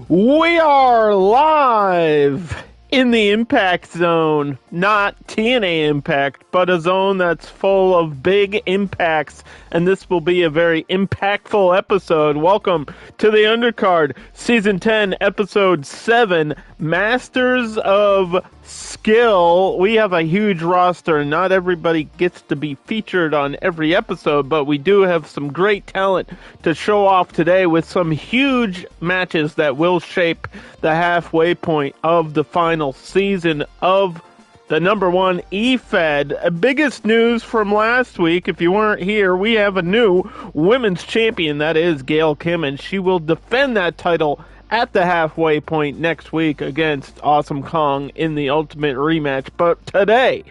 We are live in the Impact Zone, not TNA Impact, but a zone that's full of big impacts, and this will be a very impactful episode. Welcome to the Undercard, Season 10, Episode 7, Masters of Skill. We have a huge roster. Not everybody gets to be featured on every episode, but we do have some great talent to show off today with some huge matches that will shape the halfway point of the final season of the #1 E-Fed. Biggest news from last week, if you weren't here, we have a new women's champion, that is Gail Kim, and she will defend that title at the halfway point next week against Awesome Kong in the Ultimate Rematch. But today,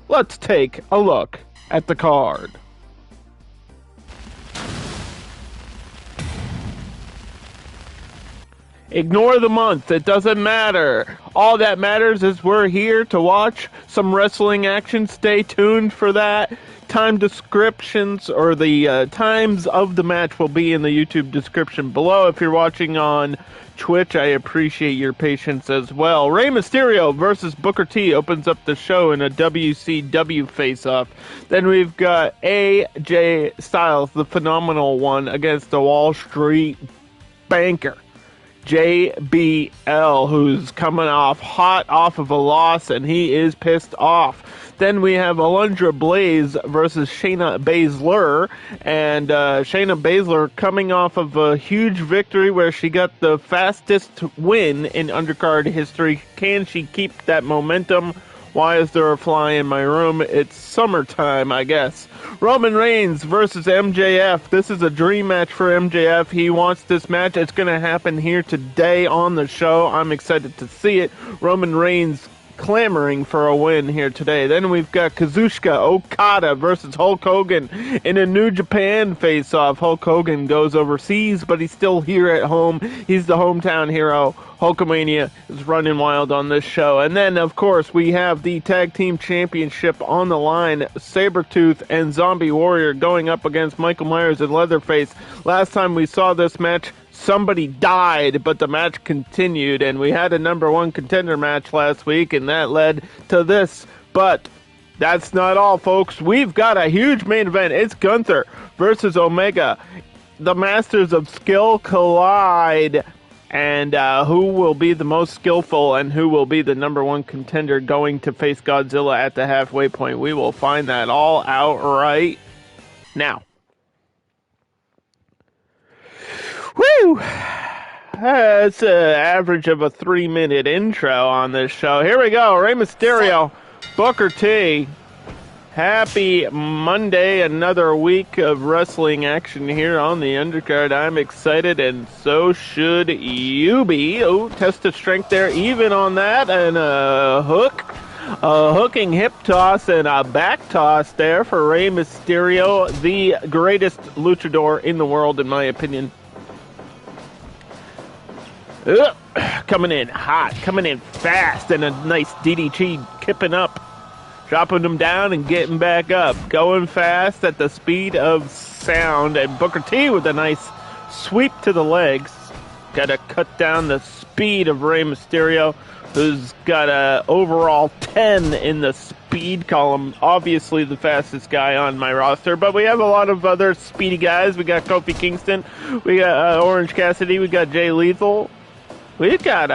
let's take a look at the card. Ignore the month, it doesn't matter. All that matters is we're here to watch some wrestling action. Stay tuned for that. Time descriptions, or the times of the match, will be in the YouTube description below. If you're watching on Twitch, I appreciate your patience as well. Rey Mysterio versus Booker T opens up the show in a WCW face-off. Then we've got AJ Styles, the phenomenal one, against the Wall Street banker, JBL, who's coming hot off of a loss, and he is pissed off. Then we have Alundra Blayze versus Shayna Baszler, and Shayna Baszler coming off of a huge victory where she got the fastest win in undercard history. Can she keep that momentum? Why is there a fly in my room? It's summertime, I guess. Roman Reigns versus MJF. This is a dream match for MJF. He wants this match. It's going to happen here today on the show. I'm excited to see it. Roman Reigns clamoring for a win here today. Then we've got Kazuchika Okada versus Hulk Hogan in a New Japan face-off. Hulk Hogan goes overseas, but he's still here at home. He's the hometown hero. Hulkamania is running wild on this show. And then, of course, we have the Tag Team Championship on the line. Sabertooth and Zombie Warrior going up against Michael Myers and Leatherface. Last time we saw this match, somebody died, but the match continued, and we had a #1 contender match last week, and that led to this. But that's not all, folks. We've got a huge main event. It's Gunther versus Omega. The Masters of Skill collide, and who will be the most skillful and who will be the #1 contender going to face Godzilla at the halfway point? We will find that all out right now. Woo! That's an average of a 3-minute intro on this show. Here we go. Rey Mysterio, Booker T. Happy Monday. Another week of wrestling action here on the undercard. I'm excited, and so should you be. Oh, test of strength there, even on that, and a hook. A hooking hip toss and a back toss there for Rey Mysterio, the greatest luchador in the world, in my opinion. Coming in hot, coming in fast, and a nice DDT kipping up, dropping him down and getting back up, going fast at the speed of sound, and Booker T with a nice sweep to the legs. Got to cut down the speed of Rey Mysterio, who's got a overall 10 in the speed column. Obviously the fastest guy on my roster, but we have a lot of other speedy guys. We got Kofi Kingston, we got Orange Cassidy, we got Jay Lethal. We've got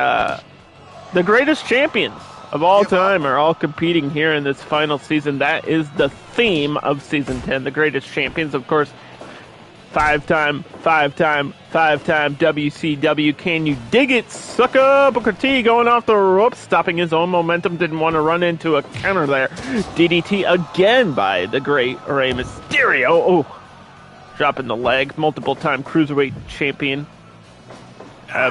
the greatest champions of all time are all competing here in this final season. That is the theme of Season 10, the greatest champions. Of course, five-time WCW. Can you dig it, sucker? Booker T going off the ropes, stopping his own momentum. Didn't want to run into a counter there. DDT again by the great Rey Mysterio. Oh, dropping the leg. Multiple-time Cruiserweight champion.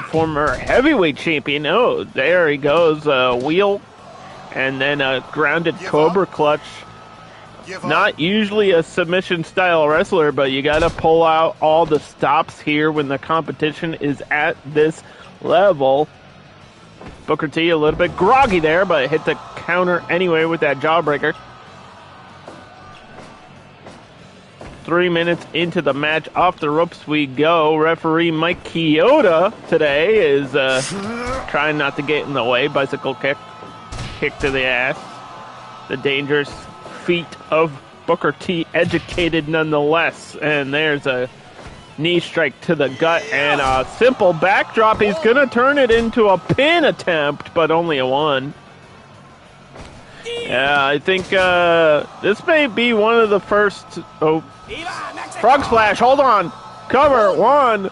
Former heavyweight champion. Oh, there he goes. Wheel. And then a grounded Cobra clutch. Not usually a submission-style wrestler, but you got to pull out all the stops here when the competition is at this level. Booker T a little bit groggy there, but hit the counter anyway with that jawbreaker. 3 minutes into the match, off the ropes we go. Referee Mike Chioda today is trying not to get in the way. Bicycle kick to the ass. The dangerous feat of Booker T, educated nonetheless. And there's a knee strike to the gut and a simple backdrop. He's going to turn it into a pin attempt, but only a 1. Yeah, I think this may be one of the first... Oh, frog splash, hold on. Cover, 1,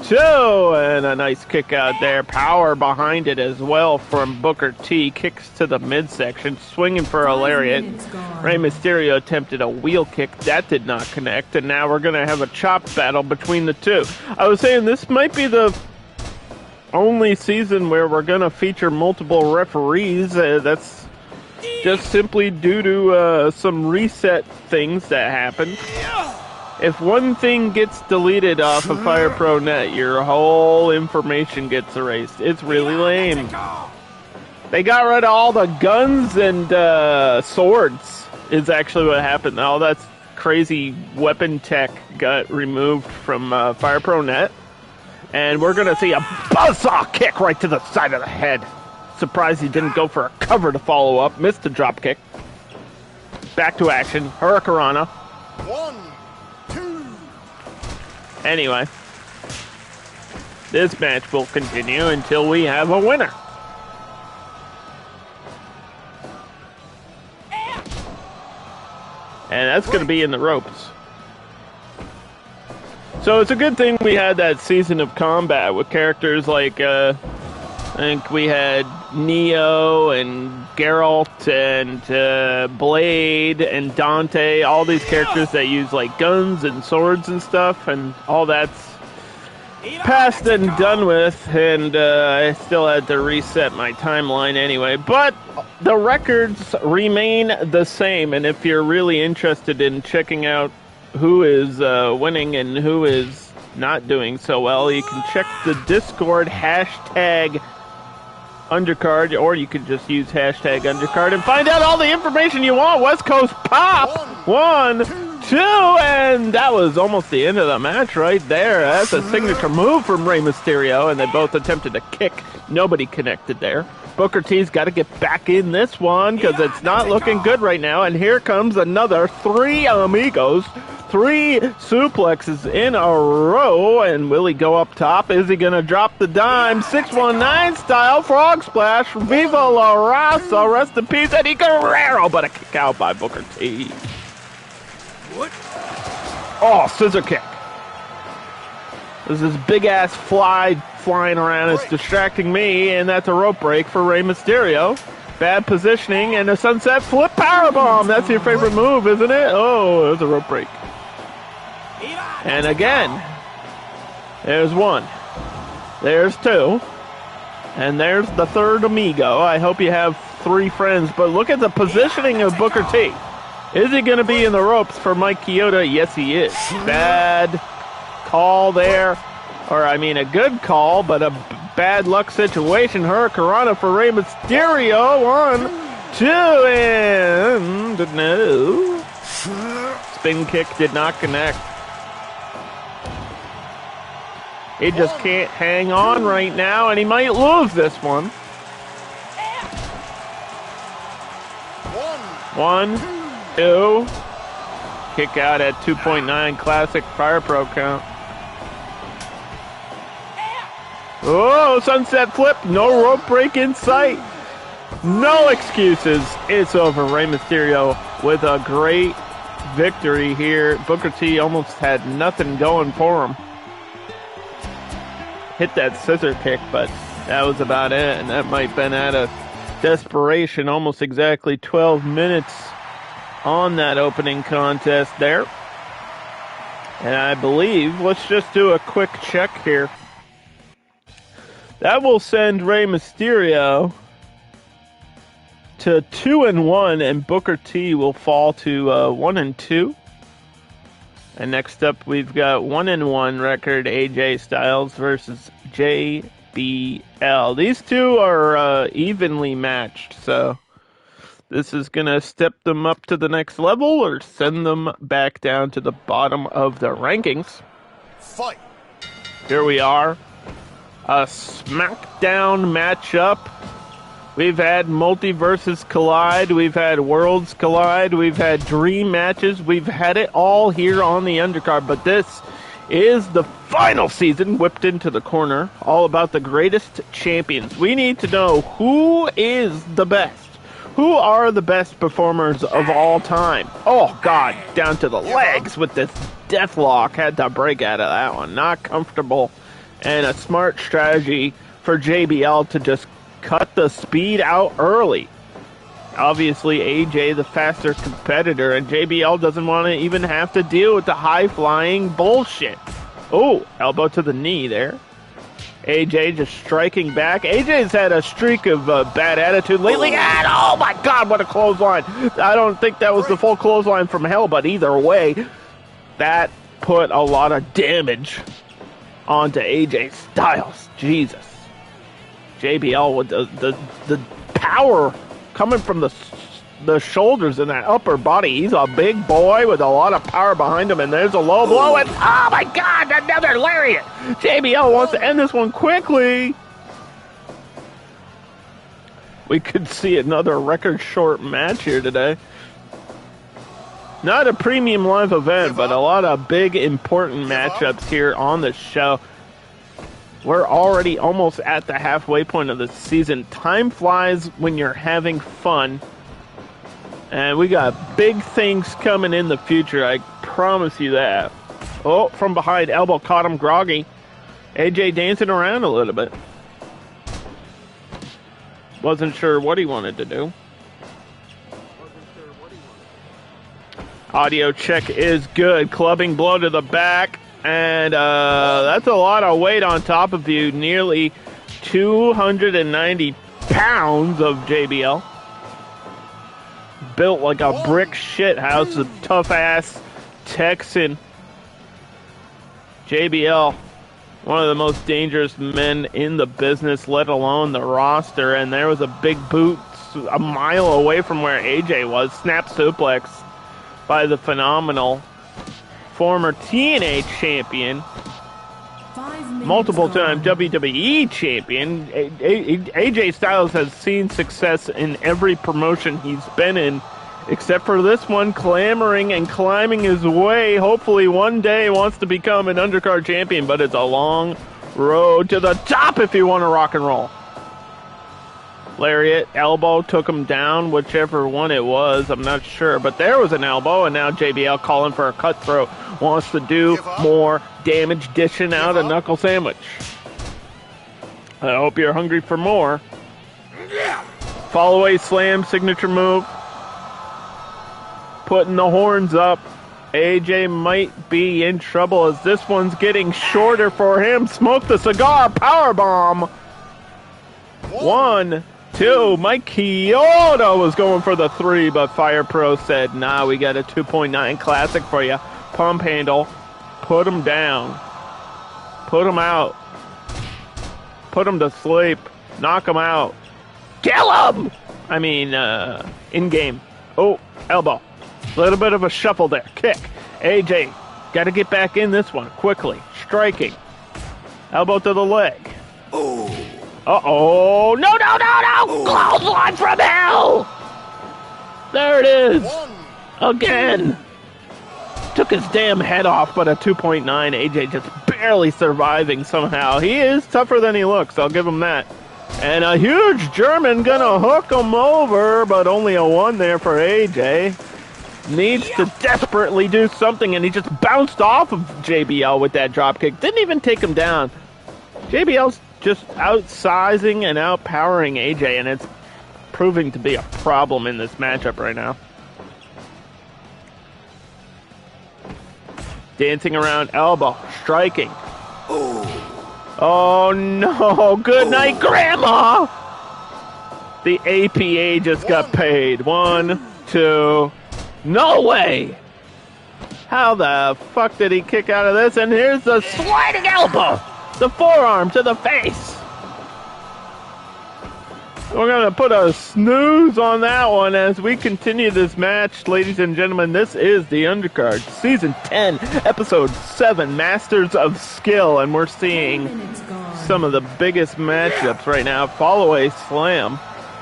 2, and a nice kick out there. Power behind it as well from Booker T. Kicks to the midsection, swinging for a lariat. Rey Mysterio attempted a wheel kick. That did not connect, and now we're going to have a chop battle between the two. I was saying this might be the only season where we're going to feature multiple referees. That's just simply due to some reset things that happen. If one thing gets deleted off of Fire Pro Net, your whole information gets erased. It's really lame. They got rid of all the guns and swords is actually what happened. All that crazy weapon tech got removed from Fire Pro Net. And we're going to see a buzzsaw kick right to the side of the head. Surprised he didn't go for a cover to follow up. Missed the drop kick. Back to action. Hurricanrana. 1, 2. Anyway, this match will continue until we have a winner. And that's going to be in the ropes. So it's a good thing we had that season of combat with characters like, I think we had Neo and Geralt and Blade and Dante, all these characters that use like guns and swords and stuff, and all that's past and done with, and I still had to reset my timeline anyway. But the records remain the same, and if you're really interested in checking out who is winning and who is not doing so well, you can check the Discord hashtag Undercard, or you could just use hashtag Undercard and find out all the information you want. West Coast Pop, 1, 2, and that was almost the end of the match right there. That's a signature move from Rey Mysterio, and they both attempted to kick. Nobody connected there. Booker T's got to get back in this one because it's not looking good right now, and here comes another 3 amigos. 3 suplexes in a row, and will he go up top? Is he going to drop the dime? 619 style frog splash. Viva la Raza, rest in peace, Eddie Guerrero, but a kick out by Booker T. What? Oh, scissor kick. There's this big-ass fly flying around. It's distracting me, and that's a rope break for Rey Mysterio. Bad positioning, and a sunset flip powerbomb. That's your favorite move, isn't it? Oh, there's a rope break. And again, there's 1. There's 2. And there's the 3rd amigo. I hope you have 3 friends, but look at the positioning of Booker T. Is he going to be in the ropes for Mike Chioda? Yes, he is. Bad call there. Or, I mean, a good call, but a bad luck situation. Hurricanrana for Rey Mysterio. 1, 2, and no. Spin kick did not connect. He just can't hang on right now, and he might lose this one. 1, 2. Kick out at 2.9 classic Fire Pro count. Oh, sunset flip. No rope break in sight. No excuses. It's over. Rey Mysterio with a great victory here. Booker T almost had nothing going for him. Hit that scissor kick, but that was about it, and that might have been out of desperation. Almost exactly 12 minutes on that opening contest there. And I believe, let's just do a quick check here. That will send Rey Mysterio to 2-1, and Booker T will fall to 1-2. And next up, we've got 1-1 record, AJ Styles versus JBL. These two are evenly matched, so This is going to step them up to the next level or send them back down to the bottom of the rankings. Fight. Here we are. A SmackDown matchup. We've had multiverses collide. We've had worlds collide. We've had dream matches. We've had it all here on the undercard. But this is the final season, whipped into the corner. All about the greatest champions. We need to know who is the best. Who are the best performers of all time? Oh, God, down to the legs with this deathlock. Had to break out of that one. Not comfortable. And a smart strategy for JBL to just cut the speed out early. Obviously, AJ the faster competitor, and JBL doesn't want to even have to deal with the high-flying bullshit. Oh, elbow to the knee there. AJ just striking back. AJ's had a streak of bad attitude lately, and oh my God, what a clothesline. I don't think that was the full clothesline from hell, but either way, that put a lot of damage onto AJ Styles. Jesus. JBL with the power coming from the shoulders and that upper body. He's a big boy with a lot of power behind him, and there's a low blow, and oh my God, another lariat. JBL wants to end this one quickly. We could see another record short match here today. Not a premium live event, but a lot of big important matchups here on the show. We're already almost at the halfway point of the season. Time flies when you're having fun. And we got big things coming in the future, I promise you that. Oh, from behind, elbow caught him groggy. AJ dancing around a little bit. Wasn't sure what he wanted to do. Audio check is good. Clubbing blow to the back. And that's a lot of weight on top of you. Nearly 290 pounds of JBL. Built like a brick shit house. A tough-ass Texan. JBL, one of the most dangerous men in the business, let alone the roster. And there was a big boot a mile away from where AJ was. Snap suplex by the phenomenal former TNA champion, multiple time WWE champion. AJ Styles has seen success in every promotion he's been in, except for this one, clamoring and climbing his way. Hopefully one day wants to become an undercard champion, but it's a long road to the top if you want to rock and roll. Lariat, elbow, took him down, whichever one it was, I'm not sure. But there was an elbow, and now JBL calling for a cutthroat. Wants to do more damage, dishing out a knuckle sandwich. I hope you're hungry for more. Fall away slam, signature move. Putting the horns up. AJ might be in trouble as this one's getting shorter for him. Smoke the cigar, powerbomb. 1, 2, Mike Chioda was going for the 3, but Fire Pro said, nah, we got a 2.9 classic for you. Pump handle. Put him down. Put him out. Put him to sleep. Knock him out. Kill him! I mean, in-game. Oh, elbow. A little bit of a shuffle there. Kick. AJ, got to get back in this one quickly. Striking. Elbow to the leg. Oh. Uh-oh. No, no, no, no! Clothesline from hell! There it is. Again. Took his damn head off, but a 2.9. AJ just barely surviving somehow. He is tougher than he looks, I'll give him that. And a huge German gonna hook him over, but only a 1 there for AJ. Needs to desperately do something, and he just bounced off of JBL with that dropkick. Didn't even take him down. JBL's just outsizing and outpowering AJ, and it's proving to be a problem in this matchup right now. Dancing around, elbow, striking. Oh no, good night, Grandma! The APA just got paid. 1, 2, no way! How the fuck did he kick out of this? And here's the sliding elbow! The forearm to the face! We're going to put a snooze on that one as we continue this match, ladies and gentlemen. This is the Undercard, Season 10, Episode 7, Masters of Skill, and we're seeing some of the biggest matchups right now. Follow-away slam.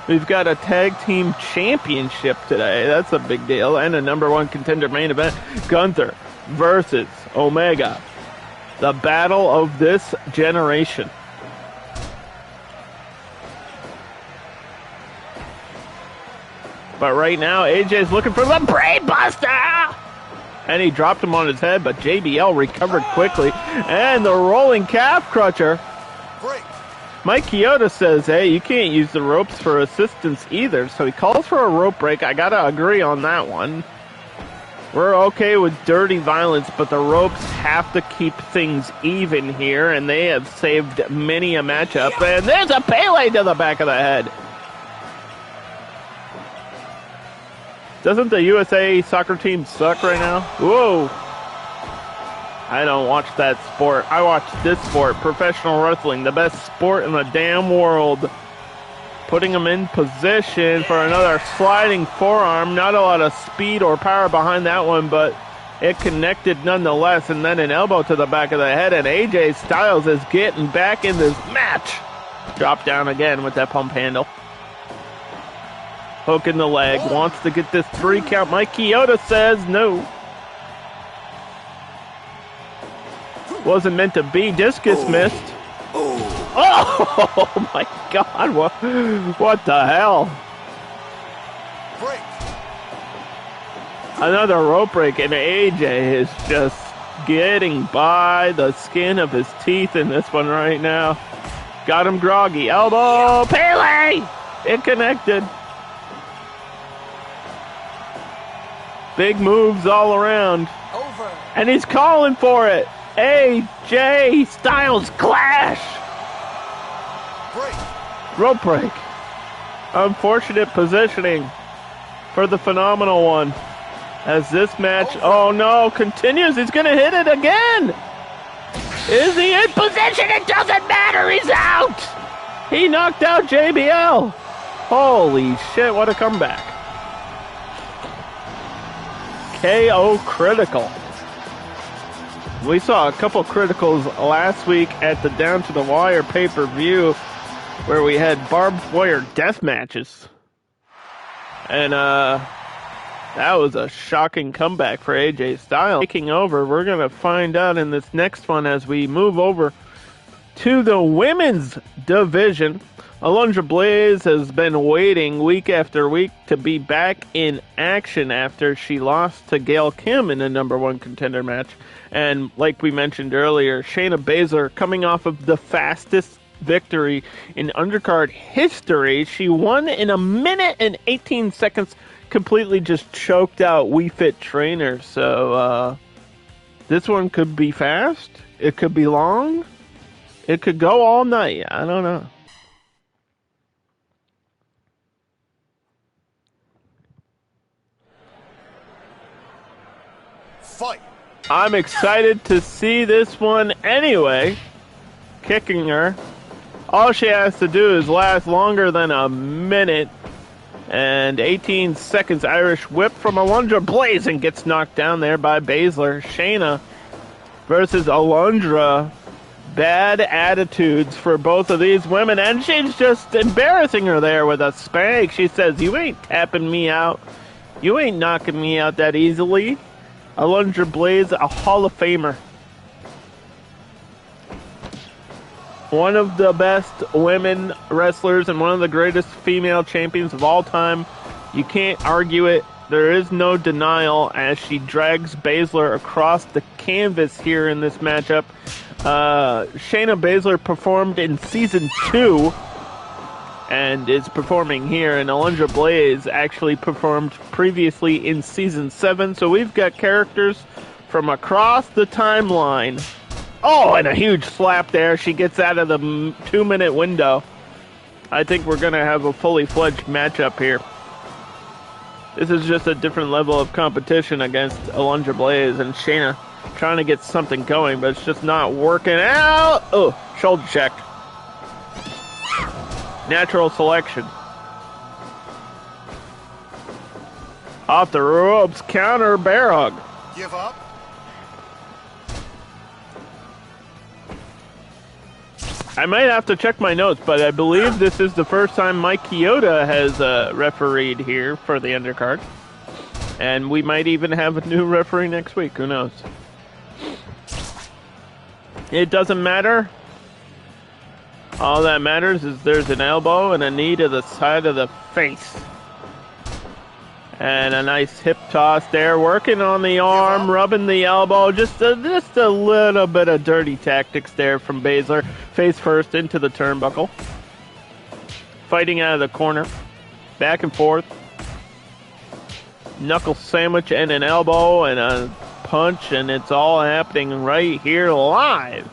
We've got a tag team championship today. That's a big deal. And a number one contender main event. Gunther versus Omega. The battle of this generation. But right now, AJ's looking for the Brain Buster! And he dropped him on his head, but JBL recovered quickly. And the rolling calf crutcher. Break. Mike Chioda says, hey, you can't use the ropes for assistance either. So he calls for a rope break. I gotta agree on that one. We're okay with dirty violence, but the ropes have to keep things even here. And they have saved many a matchup. And there's a Pele to the back of the head. Doesn't the USA soccer team suck right now? Whoa. I don't watch that sport. I watch this sport, professional wrestling, the best sport in the damn world. Putting him in position for another sliding forearm. Not a lot of speed or power behind that one, but it connected nonetheless. And then an elbow to the back of the head, and AJ Styles is getting back in this match. Drop down again with that pump handle. Hook in the leg, wants to get this 3 count. Mike Chioda says no. Wasn't meant to be. Discus missed. Oh my God! What the hell? Break. Another rope break, and AJ is just getting by the skin of his teeth in this one right now. Got him groggy. Elbow, Pele! It connected. Big moves all around. Over. And he's calling for it. AJ Styles clash. Break. Rope break. Unfortunate positioning for the phenomenal one. As this match, oh no, continues. He's going to hit it again. Is he in position? It doesn't matter. He's out. He knocked out JBL. Holy shit, what a comeback. KO critical. We saw a couple criticals last week at the Down to the Wire pay-per-view where we had barbed wire death matches. And that was a shocking comeback for AJ Styles. Taking over, we're going to find out in this next one as we move over to the women's division. Alundra Blayze has been waiting week after week to be back in action after she lost to Gail Kim in a number one contender match. And like we mentioned earlier, Shayna Baszler coming off of the fastest victory in undercard history. She won in 1 minute and 18 seconds, completely just choked out We Fit Trainer. So this one could be fast. It could be long. It could go all night. I don't know. Fight. I'm excited to see this one anyway. Kicking her. All she has to do is last longer than 1 minute and 18 seconds. Irish whip from Alundra Blayze and gets knocked down there by Baszler. Shayna versus Alundra. Bad attitudes for both of these women, and she's just embarrassing her there with a spank. She says, you ain't tapping me out. You ain't knocking me out that easily. Alundra Blayze, a Hall of Famer. One of the best women wrestlers and one of the greatest female champions of all time. You can't argue it. There is no denial as she drags Baszler across the canvas here in this matchup. Shayna Baszler performed in Season 2 and is performing here, and Alundra Blayze actually performed previously in Season 7. So we've got characters from across the timeline. Oh, and a huge slap there. She gets out of the 2-minute window. I think we're going to have a fully fledged matchup here. This is just a different level of competition against Alundra Blayze and Shayna trying to get something going, but it's just not working out. Oh, shoulder check. Natural selection. Off the ropes, counter bear hug. Give up. I might have to check my notes, but I believe this is the first time Mike Chioda has refereed here for the undercard. And we might even have a new referee next week. Who knows? It doesn't matter. All that matters is there's an elbow and a knee to the side of the face. And a nice hip toss there, working on the arm, rubbing the elbow. Just a little bit of dirty tactics there from Baszler. Face first into the turnbuckle. Fighting out of the corner. Back and forth. Knuckle sandwich and an elbow and a punch, and it's all happening right here live.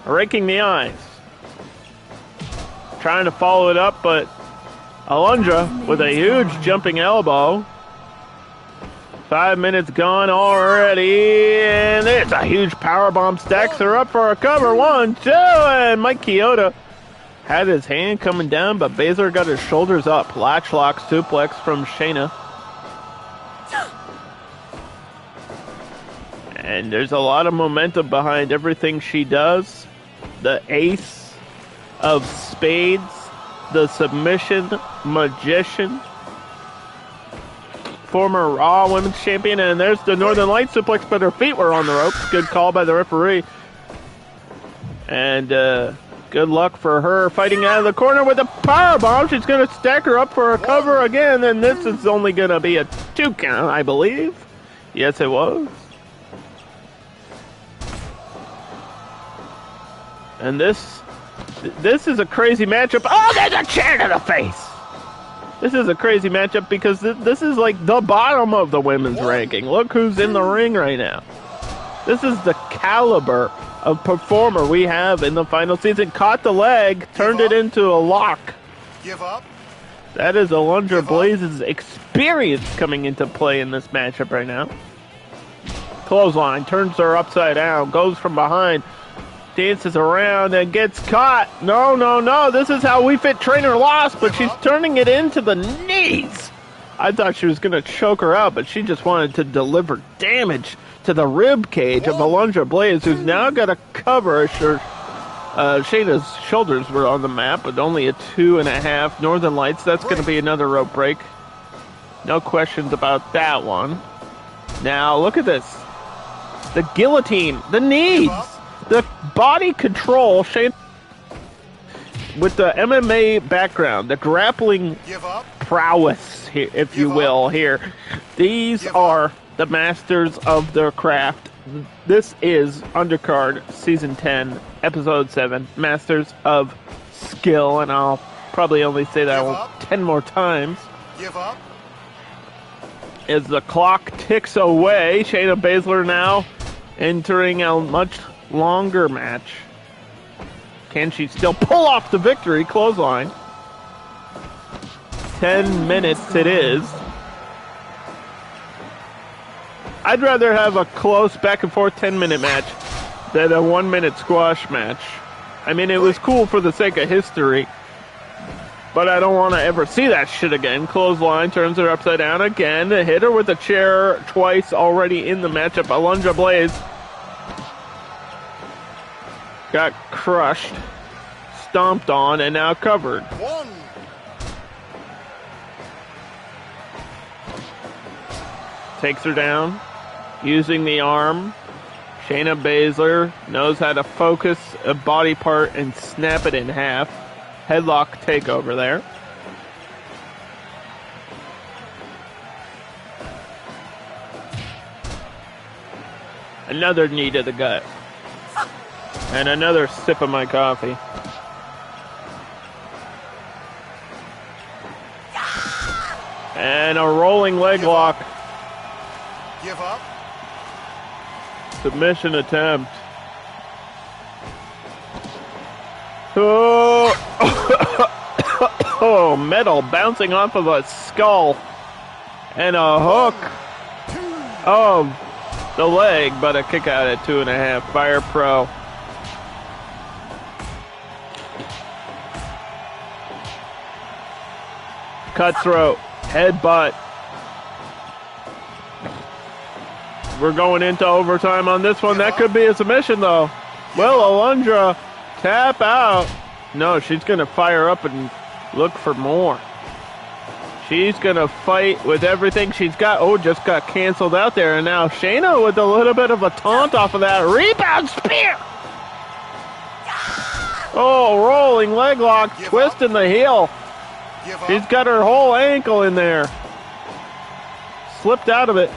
Raking the eyes. Trying to follow it up, but Alundra with a huge jumping elbow. 5 minutes gone already, and it's a huge powerbomb. Stacks her up for a cover. 1, 2, and Mike Chioda had his hand coming down, but Baszler got his shoulders up. Latch lock suplex from Shayna. And there's a lot of momentum behind everything she does. The ace of spades, the submission magician, former Raw Women's Champion, and there's the Northern Lights suplex, but her feet were on the ropes. Good call by the referee. And good luck for her fighting out of the corner with a powerbomb. She's going to stack her up for a cover again, and this is only going to be a 2 count, I believe. Yes, it was. And this is a crazy matchup. Oh, there's a chair to the face. This is a crazy matchup because this is like the bottom of the women's ranking. Look who's in the ring right now. This is the caliber of performer we have in the final season. Caught the leg, turned it into a lock. Give up. That is Alundra Blayze's experience coming into play in this matchup right now. Clothesline, turns her upside down, goes from behind. Dances around and gets caught. No. This is how We Fit Trainer lost, but she's turning it into the knees. I thought she was going to choke her out, but she just wanted to deliver damage to the rib cage of Alundra Blayze, who's now got a cover. Shayna's shoulders were on the map, but only a 2.5. Northern Lights, that's going to be another rope break. No questions about that one. Now, look at this. The guillotine, the knees. The body control, Shayna, with the MMA background, the grappling prowess, if you will, here. These are the masters of their craft. This is Undercard Season 10, Episode 7, Masters of Skill, and I'll probably only say that 10 more times. As the clock ticks away, Shayna Baszler now entering a much longer match. Can she still pull off the victory? Clothesline. 10 minutes it is. I'd rather have a close back and forth 10-minute match than a 1-minute squash match. I mean, it was cool for the sake of history, but I don't want to ever see that shit again. Clothesline, turns her upside down again. Hit her with a chair twice already in the matchup. Alundra Blayze got crushed, stomped on, and now covered. Takes her down, using the arm. Shayna Baszler knows how to focus a body part and snap it in half. Headlock takeover there. Another knee to the gut. And another sip of my coffee. And a rolling leg lock. Give up. Submission attempt. Oh, oh, metal bouncing off of a skull. And a hook. Oh, the leg, but a kick out at 2.5. Fire Pro. Cutthroat. Headbutt. We're going into overtime on this one. That could be a submission, though. Will Alundra tap out? No, she's going to fire up and look for more. She's going to fight with everything she's got. Oh, just got canceled out there. And now Shayna with a little bit of a taunt off of that. Rebound spear! Oh, rolling leg lock, twisting the heel. She's got her whole ankle in there. Slipped out of it.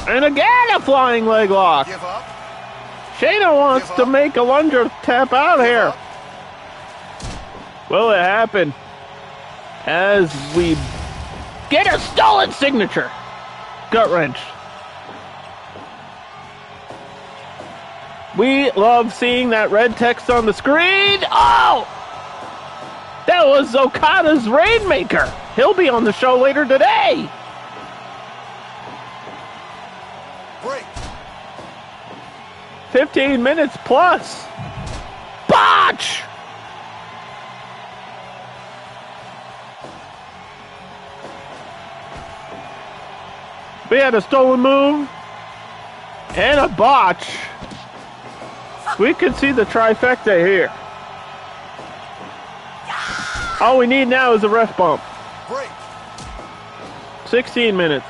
And again, a flying leg lock. Shayna wants to make Alundra tap out here. Will it happen? As we get a stolen signature. Gut wrench. We love seeing that red text on the screen. Oh! That was Okada's Rainmaker. He'll be on the show later today. Break. 15 minutes plus. Botch! We had a stolen move and a botch. We can see the trifecta here. All we need now is a ref bump. Break. 16 minutes.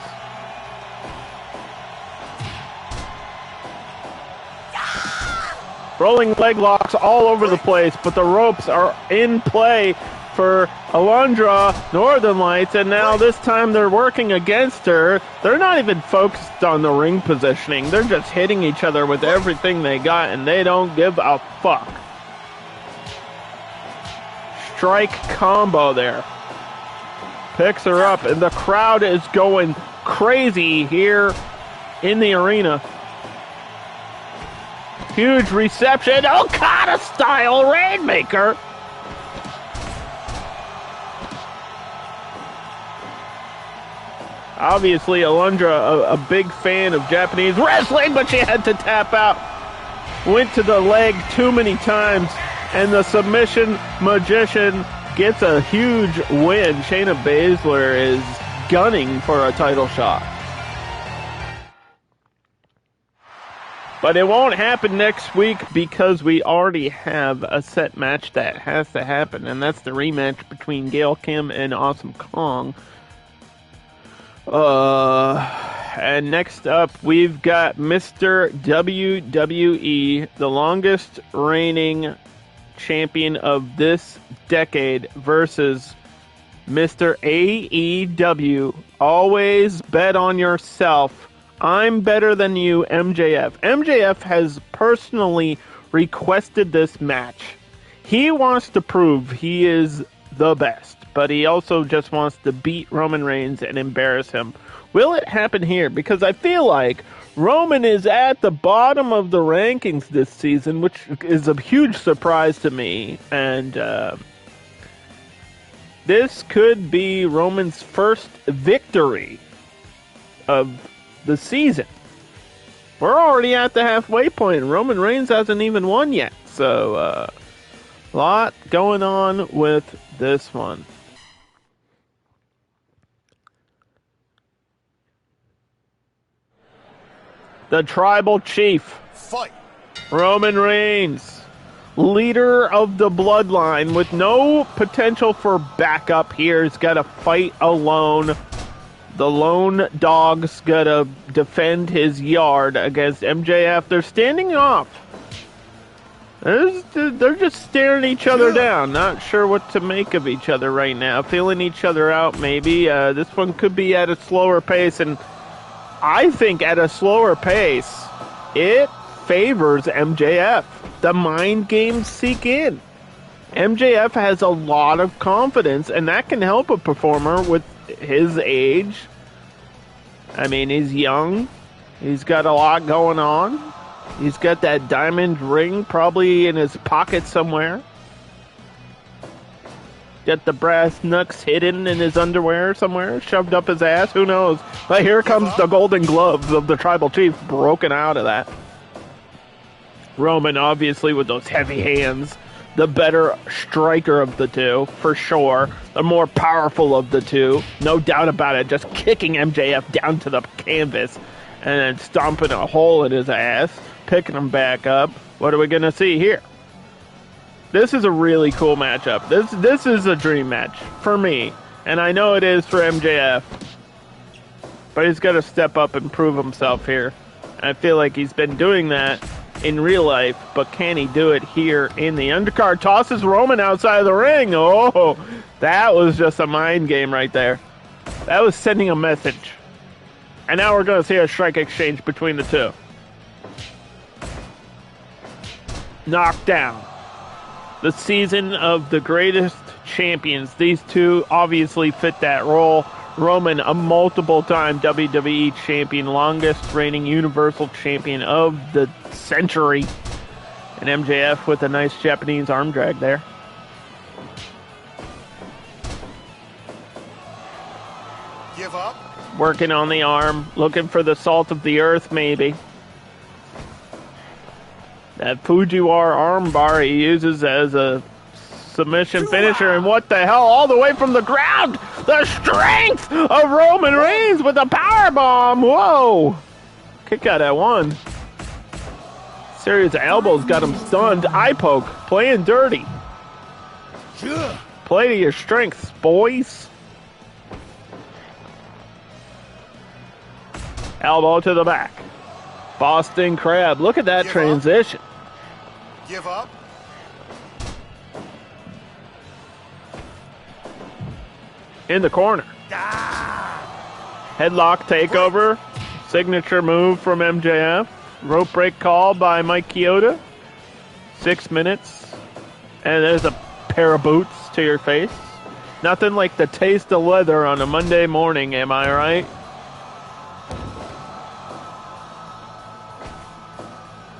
Rolling leg locks all over the place, but the ropes are in play for Alundra, Northern Lights, and now this time they're working against her. They're not even focused on the ring positioning. They're just hitting each other with everything they got, and they don't give a fuck. Strike combo there. Picks her up, and the crowd is going crazy here in the arena. Huge reception. Okada style Rainmaker. Obviously, Alundra, a big fan of Japanese wrestling, but she had to tap out. Went to the leg too many times, and the submission magician gets a huge win. Shayna Baszler is gunning for a title shot. But it won't happen next week because we already have a set match that has to happen, and that's the rematch between Gail Kim and Awesome Kong. And next up, we've got Mr. WWE, the longest reigning champion of this decade, versus Mr. AEW. Always bet on yourself. I'm better than you, MJF. MJF has personally requested this match. He wants to prove he is the best, but he also just wants to beat Roman Reigns and embarrass him. Will it happen here? Because I feel like Roman is at the bottom of the rankings this season, which is a huge surprise to me. And this could be Roman's first victory of the season. We're already at the halfway point. Roman Reigns hasn't even won yet. So, a lot going on with this one. The Tribal Chief. Fight. Roman Reigns. Leader of the bloodline with no potential for backup here. He's got to fight alone. The lone dog's got to defend his yard against MJF. They're standing off. They're just staring each other down. Not sure what to make of each other right now. Feeling each other out, maybe. This one could be at a slower pace. And I think at a slower pace, it favors MJF. The mind games seek in. MJF has a lot of confidence, and that can help a performer with his age. I mean, he's young. He's got a lot going on. He's got that diamond ring probably in his pocket somewhere. Got the brass knucks hidden in his underwear somewhere, shoved up his ass, who knows. But here comes the golden gloves of the Tribal Chief broken out of that. Roman, obviously, with those heavy hands, the better striker of the two, for sure. The more powerful of the two. No doubt about it. Just kicking MJF down to the canvas and then stomping a hole in his ass, picking him back up. What are we going to see here? This is a really cool matchup. This is a dream match for me. And I know it is for MJF. But he's got to step up and prove himself here. I feel like he's been doing that in real life, but can he do it here in the undercard? Tosses Roman outside of the ring. Oh, that was just a mind game right there. That was sending a message. And now we're going to see a strike exchange between the two. Knockdown. The season of the greatest champions. These two obviously fit that role. Roman, a multiple-time WWE champion, longest reigning Universal Champion of the century. And MJF with a nice Japanese arm drag there. Give up. Working on the arm, looking for the salt of the earth, maybe. That Fujiwara arm bar he uses as a submission finisher, and what the hell, all the way from the ground, the strength of Roman Reigns with a power bomb. Whoa, kick out at one. Series of elbows got him stunned. Eye poke, playing dirty. Play to your strengths, boys. Elbow to the back. Boston Crab, look at that transition. Give up. In the corner. Headlock takeover. Signature move from MJF. Rope break call by Mike Chioda. 6 minutes. And there's a pair of boots to your face. Nothing like the taste of leather on a Monday morning, am I right?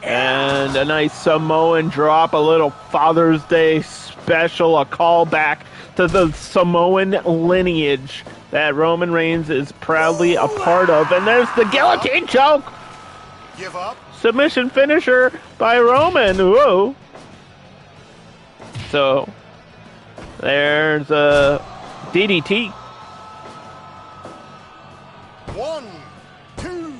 And a nice Samoan drop, a little Father's Day special, a callback to the Samoan lineage that Roman Reigns is proudly a part of. And there's the guillotine choke. Give up. Submission finisher by Roman. Whoa. So, there's a DDT. 1, 2.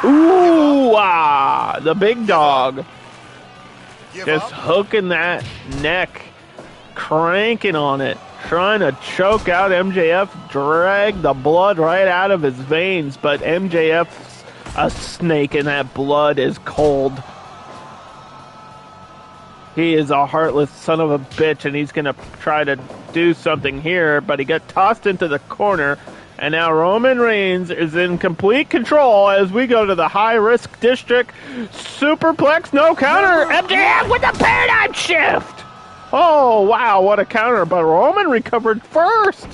Ooh, ah, the big dog. Give Just up. hooking that neck, cranking on it, trying to choke out MJF, drag the blood right out of his veins, but MJF's a snake and that blood is cold. He is a heartless son of a bitch, and he's going to try to do something here, but he got tossed into the corner. And now Roman Reigns is in complete control as we go to the high-risk district. Superplex, no counter. MJF with the paradigm shift. Oh, wow, what a counter. But Roman recovered first.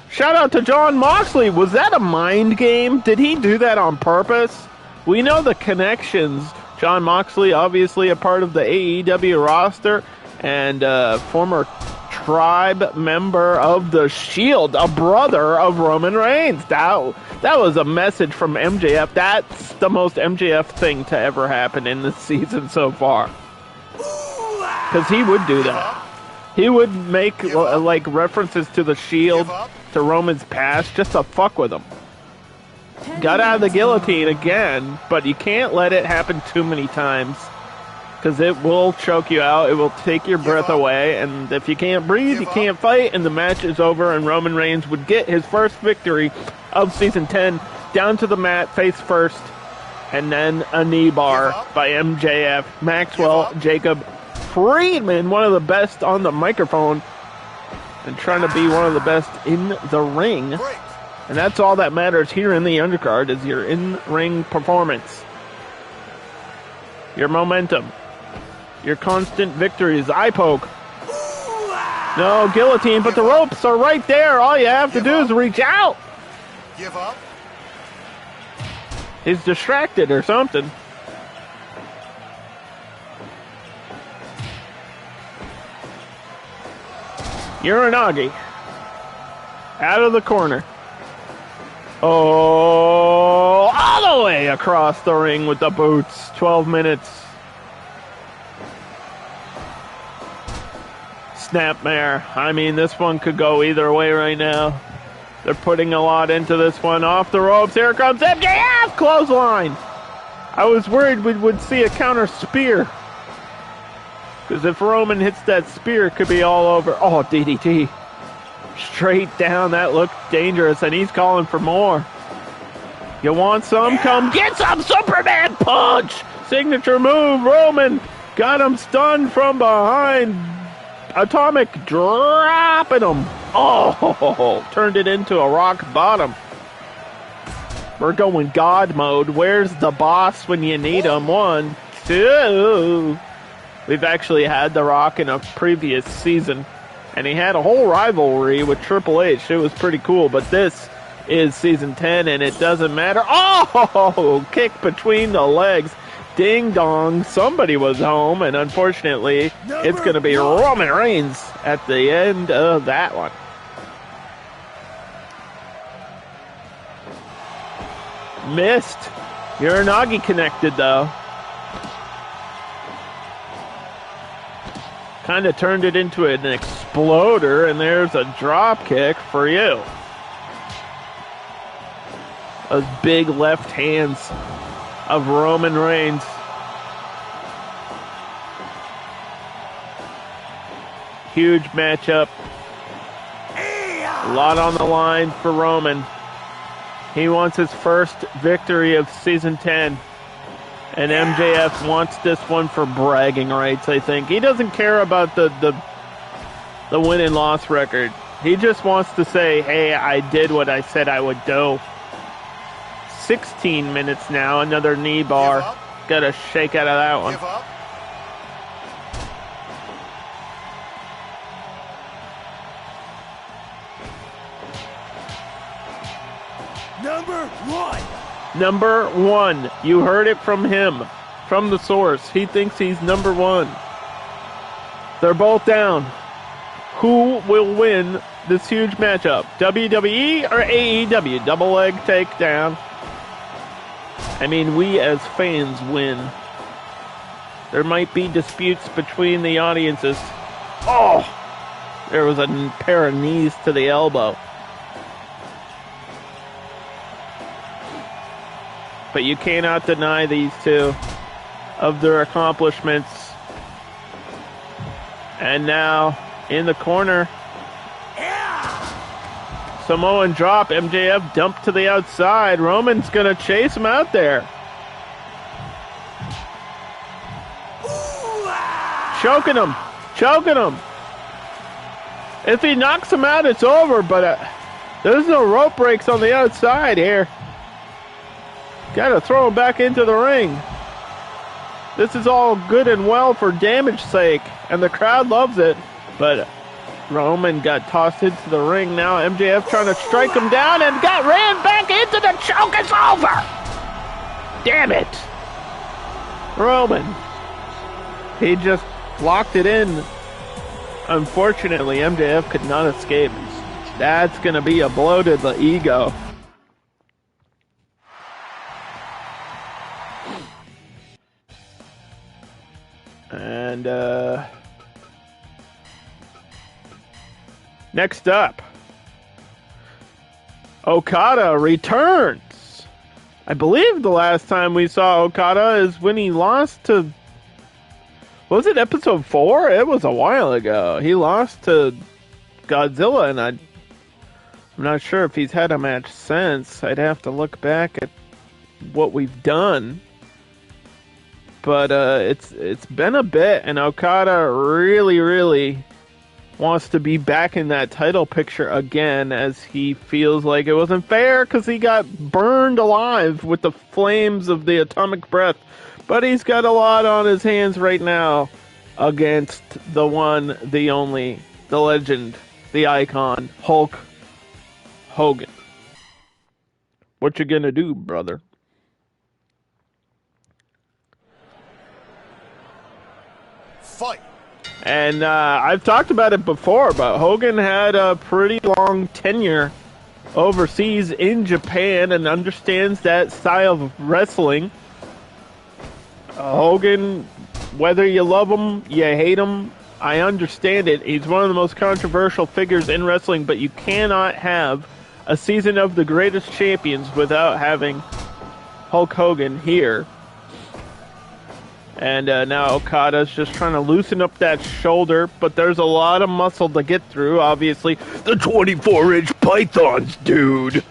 Shout out to Jon Moxley. Was that a mind game? Did he do that on purpose? We know the connections. Jon Moxley, obviously a part of the AEW roster, and former Tribe member of the Shield, a brother of Roman Reigns. That was a message from MJF. That's the most MJF thing to ever happen in this season so far. Because he would do that. He would make like references to the Shield, to Roman's past, just to fuck with him. Got out of the guillotine again, but you can't let it happen too many times. Because it will choke you out, it will take your breath away, and if you can't breathe, you can't fight, and the match is over, and Roman Reigns would get his first victory of Season 10, down to the mat, face first, and then a knee bar by MJF. Maxwell Jacob Friedman, one of the best on the microphone, and trying to be one of the best in the ring. And that's all that matters here in the undercard, is your in-ring performance. Your momentum. Your constant victories. Eye poke. No guillotine, but the ropes are right there. All you have to do is reach out. Give up. He's distracted or something. Uranagi. Out of the corner. Oh, all the way across the ring with the boots. 12 minutes. Snapmare. I mean, this one could go either way right now. They're putting a lot into this one. Off the ropes. Here comes MJF. Clothesline. I was worried we would see a counter spear. Because if Roman hits that spear, it could be all over. Oh, DDT. Straight down. That looked dangerous, and he's calling for more. You want some? Yeah. Come get some. Superman punch. Signature move. Roman got him stunned from behind. Atomic dropping him. Oh, turned it into a rock bottom. We're going God mode. Where's the boss when you need him? 1, 2. We've actually had The Rock in a previous season, and he had a whole rivalry with Triple H. It was pretty cool, but this is season 10, and it doesn't matter. Oh, kick between the legs. Ding dong, somebody was home, and unfortunately, it's going to be Roman Reigns at the end of that one. Missed. Uranagi connected, though. Kind of turned it into an exploder, and there's a drop kick for you. Those big left hands of Roman Reigns. Huge matchup. A lot on the line for Roman. He wants his first victory of season 10. And MJF wants this one for bragging rights, I think. He doesn't care about the win and loss record. He just wants to say, hey, I did what I said I would do. 16 minutes now, another knee bar. Got a shake out of that one. Give up. Number one. You heard it from him, from the source. He thinks he's number one. They're both down. Who will win this huge matchup? WWE or AEW? Double leg takedown. I mean, we as fans win. There might be disputes between the audiences. Oh! There was a pair of knees to the elbow. But you cannot deny these two of their accomplishments. And now, in the corner, Samoan drop. MJF dumped to the outside. Roman's going to chase him out there. Choking him. Choking him. If he knocks him out, it's over, but there's no rope breaks on the outside here. Got to throw him back into the ring. This is all good and well for damage's sake, and the crowd loves it. But Roman got tossed into the ring now. MJF trying to strike him down and got ran back into the choke. It's over. Damn it. Roman. He just locked it in. Unfortunately, MJF could not escape. That's going to be a blow to the ego. And next up, Okada returns. I believe the last time we saw Okada is when he lost to, was it episode 4? It was a while ago. He lost to Godzilla, and I'm not sure if he's had a match since. I'd have to look back at what we've done. But it's been a bit, and Okada really wants to be back in that title picture again, as he feels like it wasn't fair because he got burned alive with the flames of the atomic breath. But he's got a lot on his hands right now against the one, the only, the legend, the icon, Hulk Hogan. What you gonna do, brother? Fight. And I've talked about it before, but Hogan had a pretty long tenure overseas in Japan and understands that style of wrestling. Hogan, whether you love him, you hate him, I understand it. He's one of the most controversial figures in wrestling, but you cannot have a season of the greatest champions without having Hulk Hogan here. And now Okada's just trying to loosen up that shoulder, but there's a lot of muscle to get through, obviously. The 24-inch pythons, dude!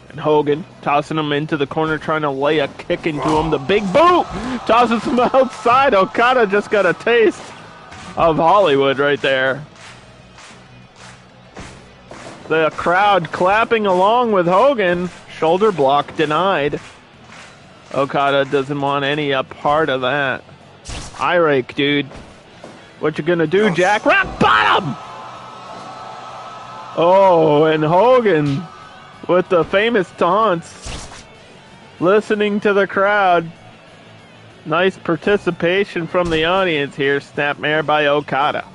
And Hogan tossing him into the corner, trying to lay a kick into him. The big boot tosses him outside. Okada just got a taste of Hollywood right there. The crowd clapping along with Hogan. Shoulder block denied. Okada doesn't want any part of that. Eye rake, dude. What you gonna do, Jack? Rock bottom! Oh, and Hogan with the famous taunts. Listening to the crowd. Nice participation from the audience here. Snapmare by Okada.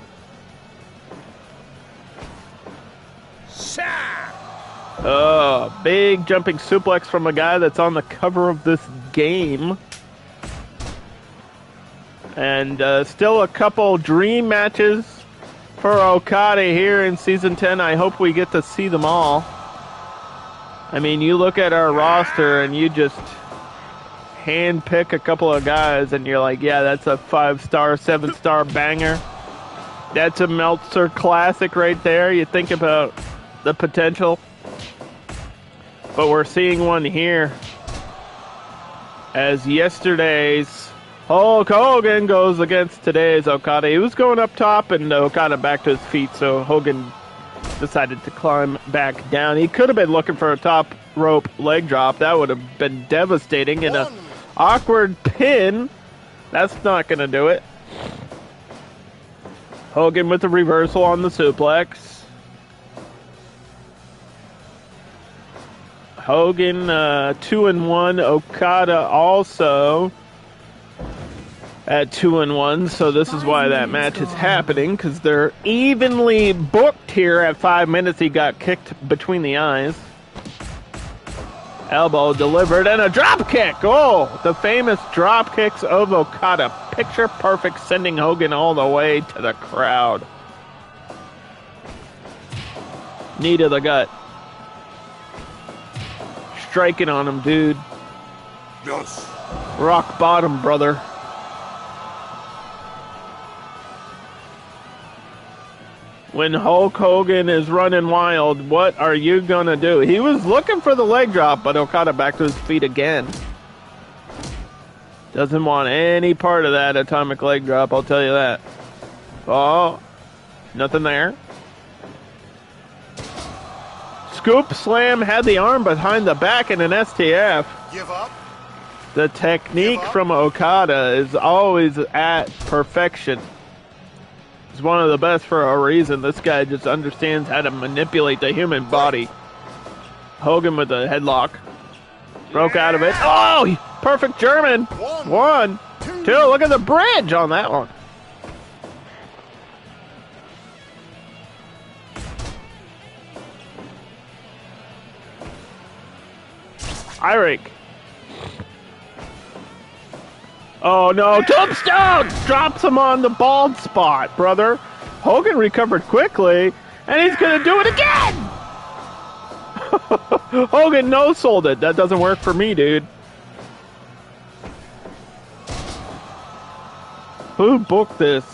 Oh, big jumping suplex from a guy that's on the cover of this game. And still a couple dream matches for Okada here in Season 10. I hope we get to see them all. I mean, you look at our roster and you just hand pick a couple of guys and you're like, yeah, that's a 5-star, 7-star banger. That's a Meltzer classic right there. You think about the potential. But we're seeing one here as yesterday's Hulk Hogan goes against today's Okada. He was going up top and Okada back to his feet, so Hogan decided to climb back down. He could have been looking for a top rope leg drop. That would have been devastating. And an awkward pin. That's not going to do it. Hogan with the reversal on the suplex. Hogan 2-1. Okada also at 2-1. So this is why that match is happening, because they're evenly booked here. At 5 minutes, he got kicked between the eyes. Elbow delivered and a drop kick. Oh, the famous drop kicks of Okada. Picture perfect, sending Hogan all the way to the crowd. Knee to the gut. Striking on him, dude. Yes. Rock bottom, brother. When Hulk Hogan is running wild, what are you gonna do? He was looking for the leg drop, but Okada back to his feet again. Doesn't want any part of that atomic leg drop, I'll tell you that. Oh, nothing there. Scoop slam, had the arm behind the back in an STF. Give up. The technique from Okada is always at perfection. He's one of the best for a reason. This guy just understands how to manipulate the human body. Hogan with a headlock. Broke out of it. Oh, perfect German. One, two. Look at the bridge on that one. Eye rake. Oh no, tombstone! Drops him on the bald spot, brother. Hogan recovered quickly, and he's gonna do it again! Hogan no-sold it. That doesn't work for me, dude. Who booked this?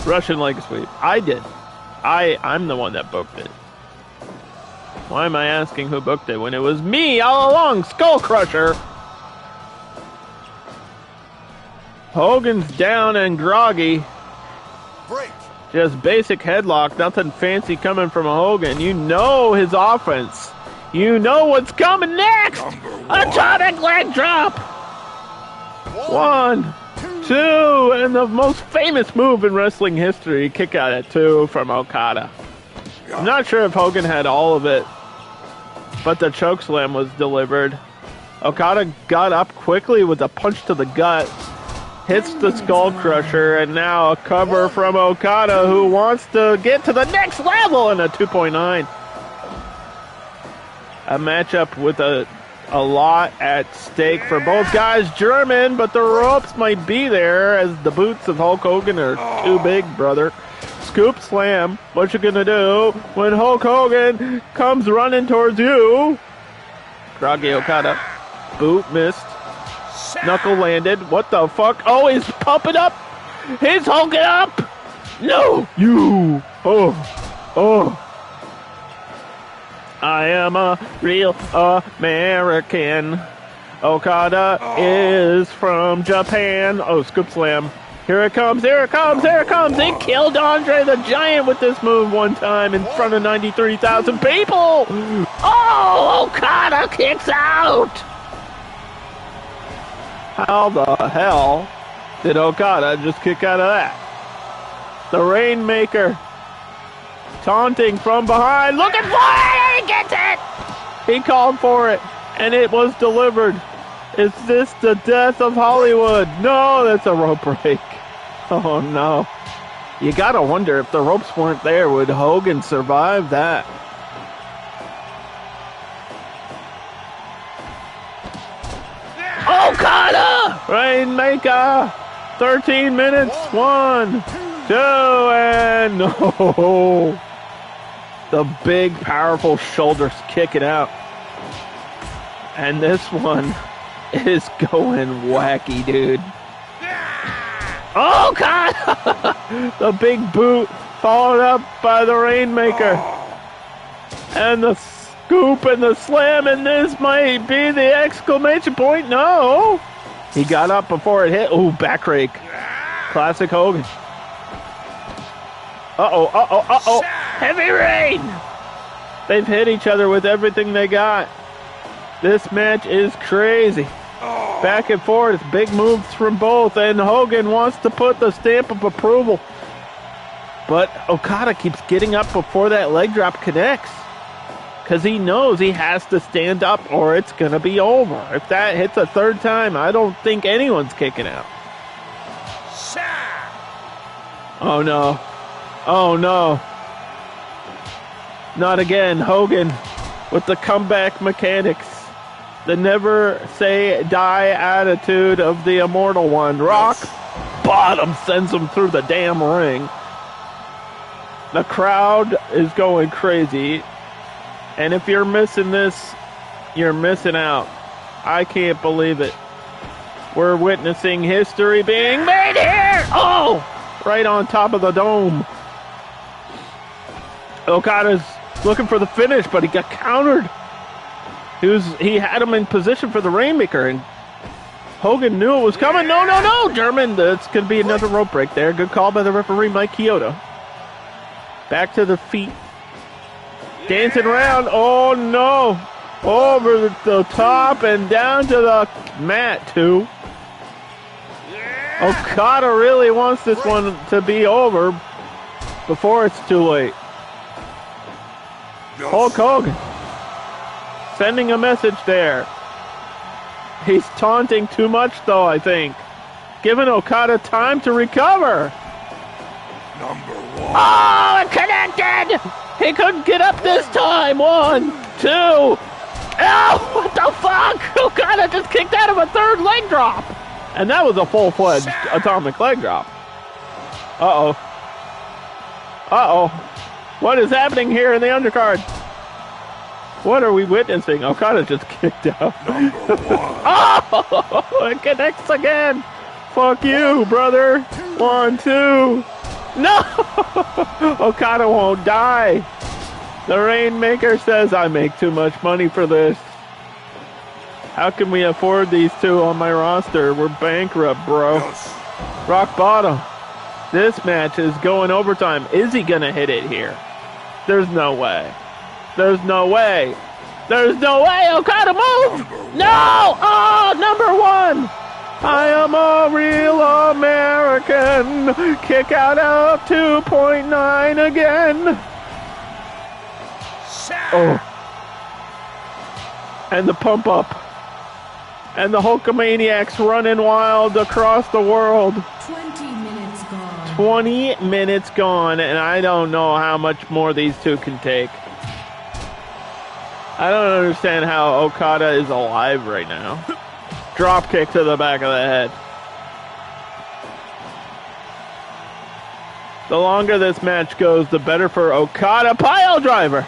Russian leg sweep. I did. I'm the one that booked it. Why am I asking who booked it when it was me all along, Skull Crusher? Hogan's down and groggy. Break. Just basic headlock, nothing fancy coming from Hogan. You know his offense. You know what's coming next. Atomic leg drop. One, two, and the most famous move in wrestling history, kick out at 2 from Okada. I'm not sure if Hogan had all of it, but the chokeslam was delivered. Okada got up quickly with a punch to the gut. hits the Skull Crusher, and now a cover from Okada, who wants to get to the next level in a 2.9. A matchup with a lot at stake for both guys. German, but the ropes might be there as the boots of Hulk Hogan are too big, brother. Scoop slam. What you gonna do when Hulk Hogan comes running towards you? Groggy Okada. Boot missed. Knuckle landed. What the fuck? Oh, he's pumping up. He's hulking up. No, you. Oh. I am a real American. Okada is from Japan. Oh, scoop slam. Here it comes, here it comes, here it comes. He killed Andre the Giant with this move one time in front of 93,000 people. Oh, Okada kicks out. How the hell did Okada just kick out of that? The Rainmaker taunting from behind, looking for it, he gets it! He called for it, and it was delivered. Is this the death of Hollywood? No, that's a rope break. Oh no. You gotta wonder if the ropes weren't there, would Hogan survive that? Okada! Rainmaker! 13 minutes, 1, 2, and no! The big, powerful shoulders kicking out. And this one is going wacky, dude. Oh, God! The big boot followed up by the Rainmaker. And the scoop and the slam, and this might be the exclamation point. No! He got up before it hit. Ooh, back rake. Classic Hogan. Uh-oh, uh-oh, uh-oh. Heavy rain! They've hit each other with everything they got. This match is crazy. Back and forth, big moves from both, and Hogan wants to put the stamp of approval. But Okada keeps getting up before that leg drop connects. Because he knows he has to stand up or it's going to be over. If that hits a third time, I don't think anyone's kicking out. Oh no. Oh no. Not again. Hogan with the comeback mechanics. The never say die attitude of the immortal one. Rock bottom sends him through the damn ring. The crowd is going crazy. And if you're missing this, you're missing out. I can't believe it. We're witnessing history being made here. Oh, right on top of the dome. Okada's looking for the finish, but he got countered. He had him in position for the Rainmaker, and Hogan knew it was coming. No, no, no, German. That's going to be another rope break there. Good call by the referee, Mike Chioda. Back to the feet. Dancing around. Oh, no. Over the top and down to the mat, too. Okada really wants this one to be over before it's too late. Hulk Hogan sending a message there. He's taunting too much, though, I think. Giving Okada time to recover. Number 1. Oh, it connected! He couldn't get up this time. 1, 2. Oh, what the fuck? Okada just kicked out of a third leg drop. And that was a full-fledged atomic leg drop. Uh-oh. Uh-oh. What is happening here in the undercard? What are we witnessing? Okada just kicked out. Oh, it connects again. Fuck you, brother. 1, 2. No! Okada won't die. The Rainmaker says, I make too much money for this. How can we afford these two on my roster? We're bankrupt, bro. Rock bottom. This match is going overtime. Is he going to hit it here? There's no way. There's no way. There's no way. Okada, move! No! Oh, number 1. I am a real American. Kick out of 2.9 again. Oh. And the pump up. And the Hulkamaniacs running wild across the world. 20 minutes gone. 20 minutes gone, and I don't know how much more these two can take. I don't understand how Okada is alive right now. Drop kick to the back of the head. The longer this match goes, the better for Okada. Pile driver!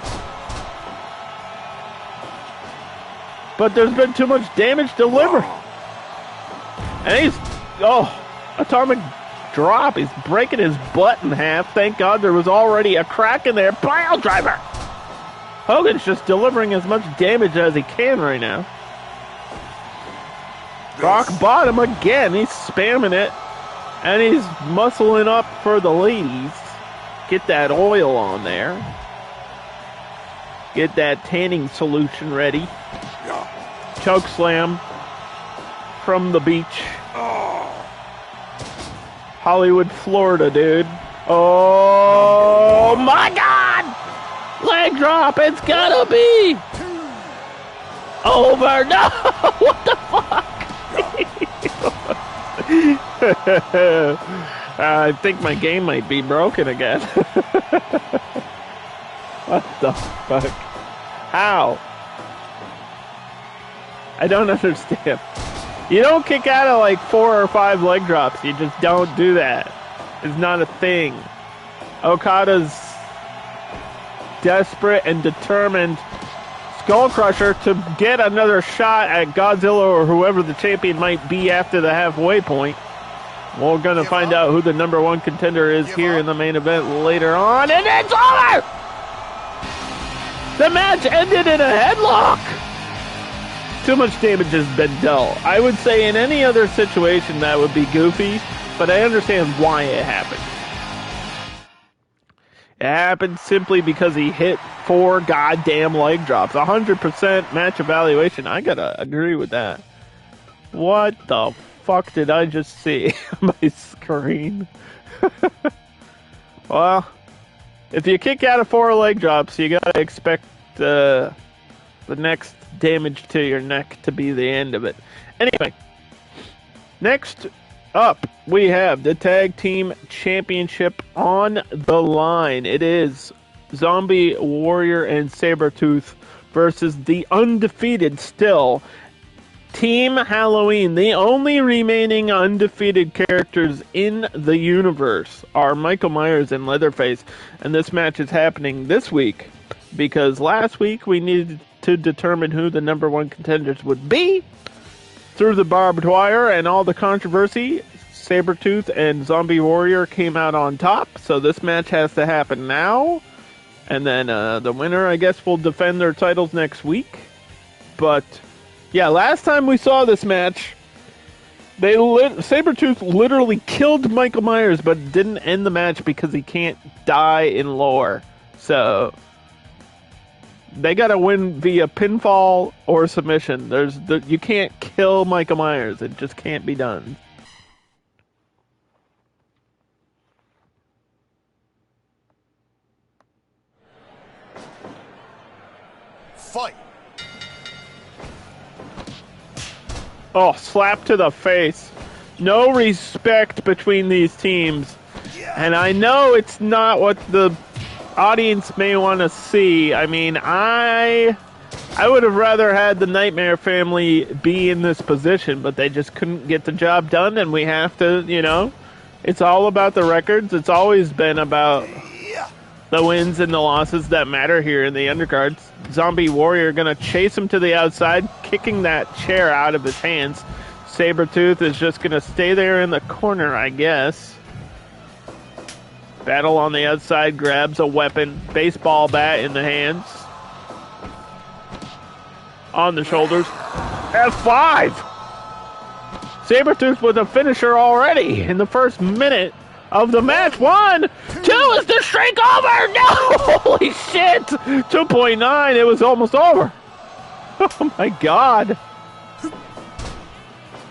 But there's been too much damage delivered. And he's, atomic drop. He's breaking his butt in half. Thank God there was already a crack in there. Pile driver! Hogan's just delivering as much damage as he can right now. Rock bottom again. He's spamming it. And he's muscling up for the ladies. Get that oil on there. Get that tanning solution ready. Choke slam from the beach. Hollywood, Florida, dude. Oh my God! Leg drop, it's gotta be over. No! What the fuck? I think my game might be broken again. What the fuck? How? I don't understand. You don't kick out of like 4 or 5 leg drops. You just don't do that. It's not a thing. Okada's desperate and determined Skull Crusher to get another shot at Godzilla or whoever the champion might be after the halfway point. We're going to find out who the #1 contender is here in the main event later on. And it's over! The match ended in a headlock! Too much damage has been dealt. I would say in any other situation that would be goofy, but I understand why it happened. It happened simply because he hit 4 goddamn leg drops. 100% match evaluation. I gotta agree with that. What the fuck did I just see on my screen? Well, if you kick out of 4 leg drops, you gotta expect the next damage to your neck to be the end of it. Anyway, next up, we have the Tag Team Championship on the line. It is Zombie Warrior and Sabertooth versus the undefeated still Team Halloween. The only remaining undefeated characters in the universe are Michael Myers and Leatherface, and this match is happening this week because last week we needed to determine who the #1 contenders would be. Through the barbed wire and all the controversy, Sabertooth and Zombie Warrior came out on top, so this match has to happen now. And then the winner, I guess, will defend their titles next week. But, yeah, last time we saw this match, Sabertooth literally killed Michael Myers, but didn't end the match because he can't die in lore. So they gotta win via pinfall or submission. You can't kill Michael Myers. It just can't be done. Fight. Oh, slap to the face. No respect between these teams. And I know it's not what the audience may want to see. I mean, I would have rather had the Nightmare family be in this position, but they just couldn't get the job done, and we have to, it's all about the records. It's always been about the wins and the losses that matter here in the undercards. Zombie Warrior gonna chase him to the outside, kicking that chair out of his hands. Sabertooth is just gonna stay there in the corner, I guess. Battle on the outside, grabs a weapon, baseball bat in the hands. On the shoulders. F5! Sabertooth with a finisher already in the first minute of the match. 1, 2, is the streak over? No! Holy shit! 2.9, it was almost over. Oh my god.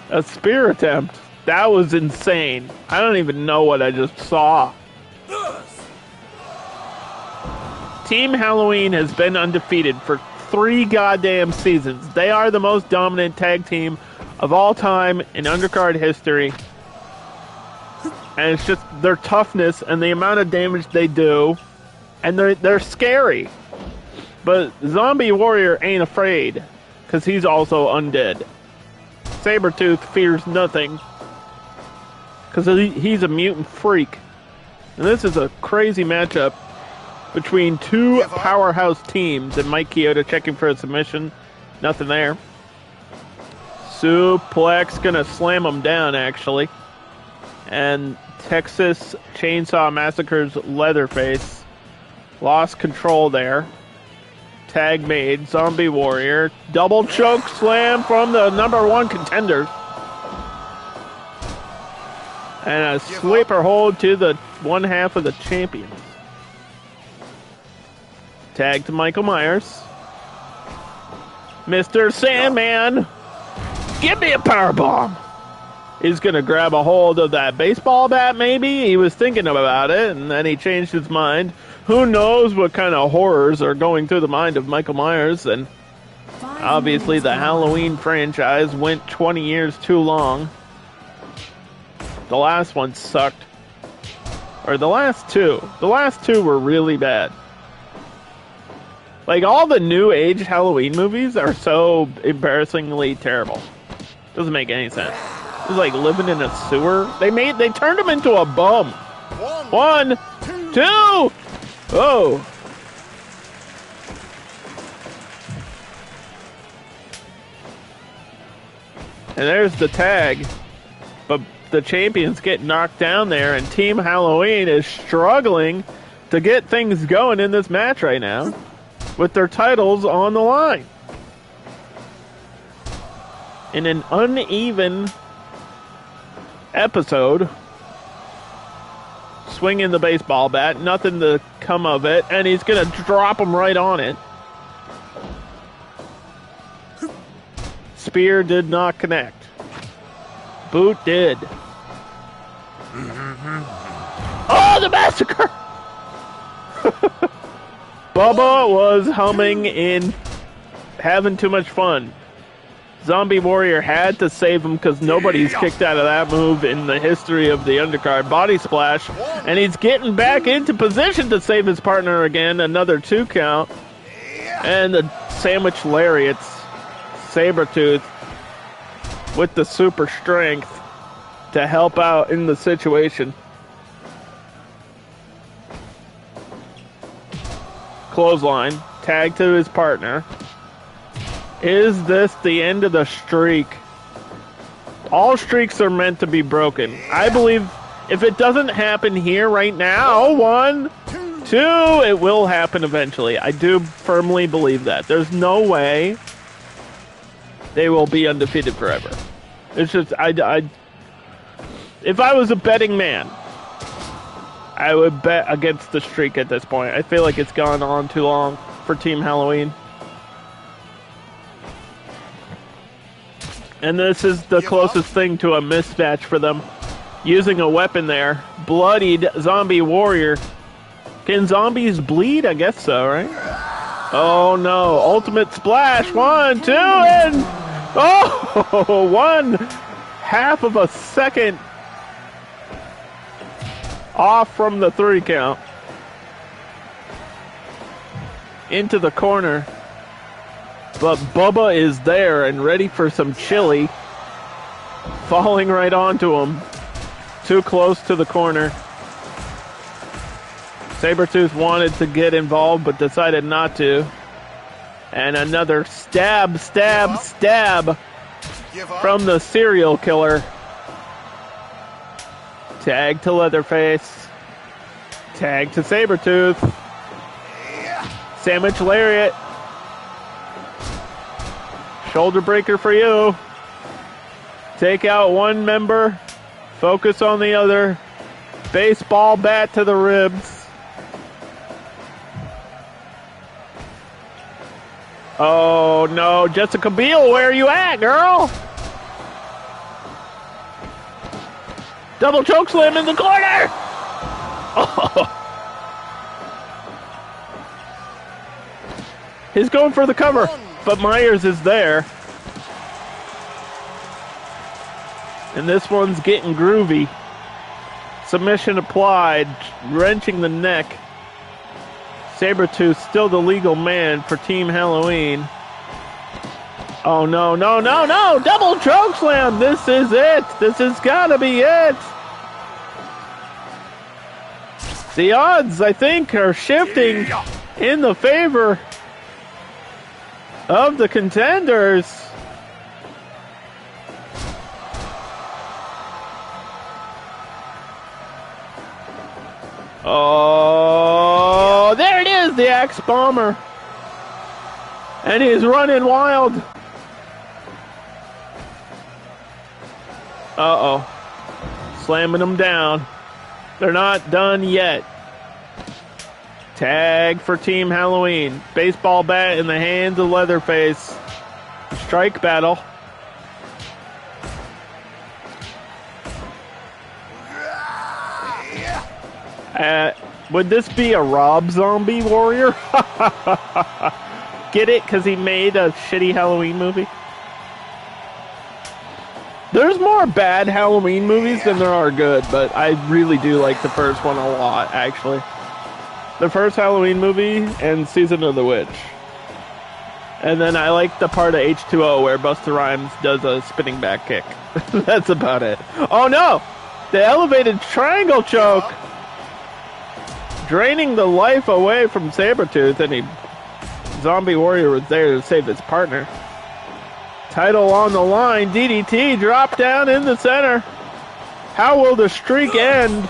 A spear attempt. That was insane. I don't even know what I just saw. Team Halloween has been undefeated for 3 goddamn seasons. They are the most dominant tag team of all time in undercard history. And it's just their toughness and the amount of damage they do. And they're scary. But Zombie Warrior ain't afraid, because he's also undead. Sabertooth fears nothing, because he's a mutant freak. And this is a crazy matchup between two powerhouse teams. And Mike Chioda checking for a submission. Nothing there. Suplex gonna slam him down, actually. And Texas Chainsaw Massacre's Leatherface lost control there. Tag made. Zombie Warrior. Double choke slam from the #1 contenders. And a sweeper hold to the one half of the champions. Tag to Michael Myers. Mr. Sandman. Give me a powerbomb. He's going to grab a hold of that baseball bat, maybe? He was thinking about it, and then he changed his mind. Who knows what kind of horrors are going through the mind of Michael Myers, and obviously the Halloween franchise went 20 years too long. The last one sucked. Or the last two. The last two were really bad. Like, all the new age Halloween movies are so embarrassingly terrible. Doesn't make any sense. It's like living in a sewer. They turned him into a bum. One, two. Oh. And there's the tag. But the champions get knocked down there, and Team Halloween is struggling to get things going in this match right now with their titles on the line. In an uneven episode, swinging the baseball bat, nothing to come of it, and he's going to drop him right on it. Spear did not connect. Boot did. Oh, the massacre! Bubba was humming in, having too much fun. Zombie Warrior had to save him because nobody's kicked out of that move in the history of the undercard. Body splash, and he's getting back into position to save his partner again. Another 2 count. And the sandwich lariats. Sabertooth with the super strength to help out in the situation. Clothesline. Tag to his partner. Is this the end of the streak? All streaks are meant to be broken. I believe if it doesn't happen here right now, 1, 2, it will happen eventually. I do firmly believe that. There's no way they will be undefeated forever. It's just, if I was a betting man, I would bet against the streak at this point. I feel like it's gone on too long for Team Halloween. And this is the closest thing to a mismatch for them. Using a weapon there. Bloodied Zombie Warrior. Can zombies bleed? I guess so, right? Oh no. Ultimate splash. 1, 2, and... Oh! 1/2 of a second off from the 3 count. Into the corner. But Bubba is there and ready for some chili. Falling right onto him. Too close to the corner. Sabertooth wanted to get involved but decided not to. And another stab from the serial killer. Tag to Leatherface. Tag to Sabertooth. Sandwich lariat. Shoulder breaker for you. Take out one member. Focus on the other. Baseball bat to the ribs. Oh no, Jessica Biel, where are you at, girl? Double choke slam in the corner. Oh. He's going for the cover, but Myers is there. And this one's getting groovy. Submission applied, wrenching the neck. Sabertooth still the legal man for Team Halloween. Oh, no, no, no, no! Double chokeslam! This is it! This has got to be it! The odds, I think, are shifting in the favor of the contenders. Oh, there it is, the Axe Bomber. And he's running wild. Uh-oh. Slamming them down. They're not done yet. Tag for Team Halloween. Baseball bat in the hands of Leatherface. Strike battle. Would this be a Rob Zombie Warrior? Get it? Because he made a shitty Halloween movie? There's more bad Halloween movies than there are good, but I really do like the first one a lot, actually. The first Halloween movie and Season of the Witch. And then I like the part of H2O where Busta Rhymes does a spinning back kick. That's about it. Oh no! The elevated triangle choke! Draining the life away from Sabertooth, and Zombie Warrior was there to save his partner. Title on the line, DDT drop down in the center. How will the streak end?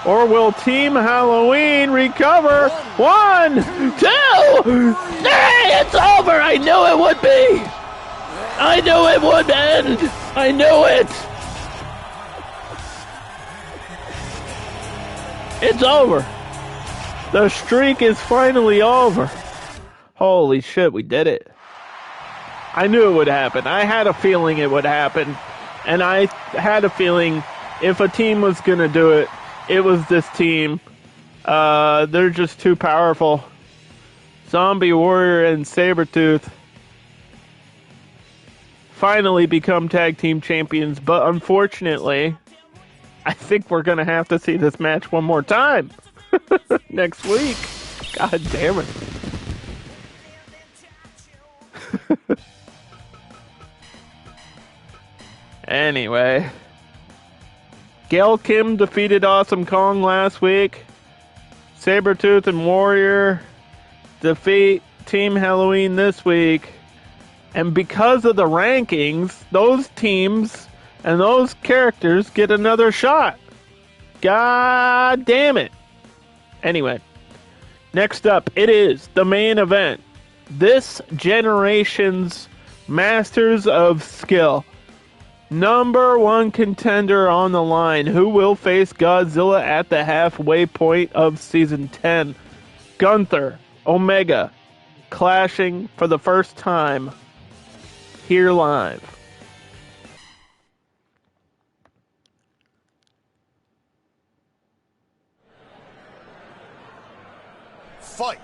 Or will Team Halloween recover? 1, 2, 3, it's over! I knew it would be! I knew it would end! I knew it! It's over. The streak is finally over. Holy shit, we did it. I knew it would happen. I had a feeling it would happen. And I had a feeling if a team was going to do it, it was this team. They're just too powerful. Zombie Warrior and Sabertooth finally become tag team champions. But unfortunately, I think we're going to have to see this match one more time. Next week. God damn it. Anyway. Gail Kim defeated Awesome Kong last week. Sabertooth and Warrior defeat Team Halloween this week. And because of the rankings, those teams and those characters get another shot. God damn it. Anyway, next up, it is the main event. This generation's Masters of Skill. Number 1 contender on the line. Who will face Godzilla at the halfway point of Season 10? Gunther, Omega, clashing for the first time here live. Fight.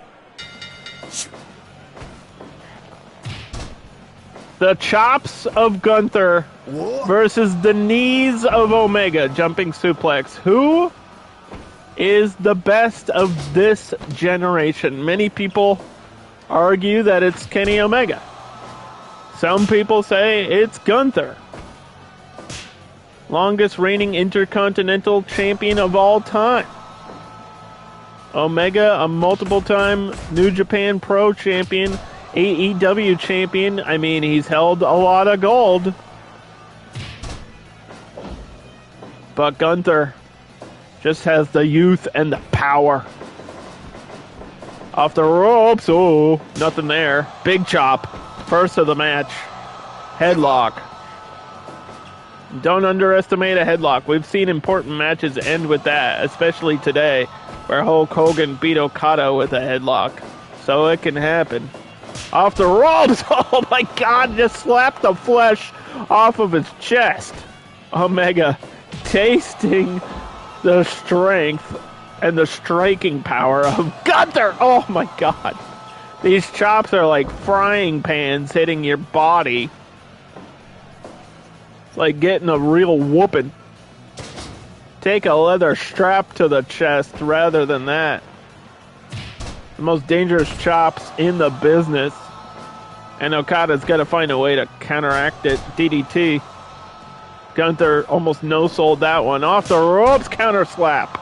The chops of Gunther versus the knees of Omega. Jumping suplex. Who is the best of this generation? Many people argue that it's Kenny Omega. Some people say it's Gunther. Longest reigning Intercontinental Champion of all time. Omega, a multiple-time New Japan Pro Champion, AEW Champion. I mean, he's held a lot of gold. But Gunther just has the youth and the power. Off the ropes. Oh, nothing there. Big chop. First of the match. Headlock. Don't underestimate a headlock. We've seen important matches end with that, especially today, where Hulk Hogan beat Okada with a headlock. So it can happen. Off the ropes! Oh my god, just slapped the flesh off of his chest. Omega tasting the strength and the striking power of Gunther! Oh my god. These chops are like frying pans hitting your body. It's like getting a real whooping. Take a leather strap to the chest rather than that. The most dangerous chops in the business. And Okada's got to find a way to counteract it. DDT. Gunther almost no-sold that one. Off the ropes, counter slap.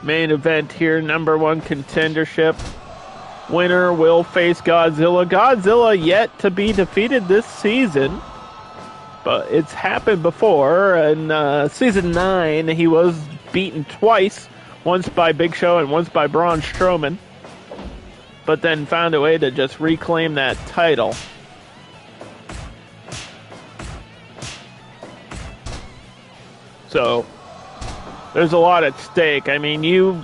Main event here, number one contendership. Winner will face Godzilla. Godzilla yet to be defeated this season. But it's happened before. In season 9, he was beaten twice. Once by Big Show and once by Braun Strowman. But then found a way to just reclaim that title. So, there's a lot at stake. I mean, you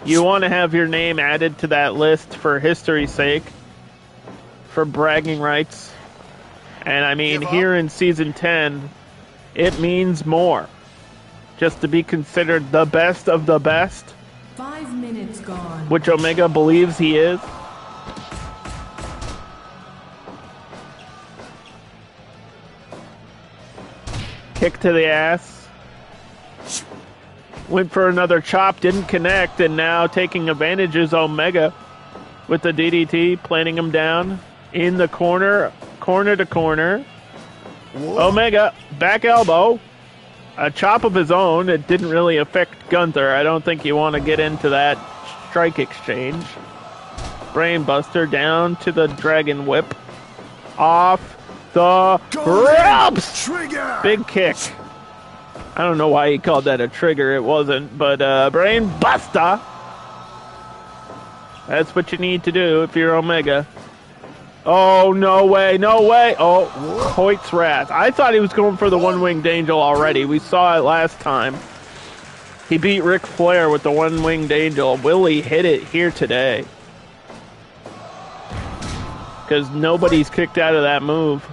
want to have your name added to that list for history's sake. For bragging rights. And I mean, here in Season 10, it means more. Just to be considered the best of the best. 5 minutes gone. Which Omega believes he is. Kick to the ass. Went for another chop, didn't connect, and now taking advantage is Omega with the DDT, planting him down in the corner, corner to corner. Whoa. Omega, back elbow. A chop of his own. It didn't really affect Gunther. I don't think you want to get into that strike exchange. Brainbuster down to the Dragon Whip. Off the ropes! Trigger! Big kick. I don't know why he called that a trigger. It wasn't, but Brainbuster. That's what you need to do if you're Omega. Oh, no way, no way. Oh, Hoyt's Wrath. I thought he was going for the one-winged angel already. We saw it last time. He beat Ric Flair with the one-winged angel. Will he hit it here today? Because nobody's kicked out of that move.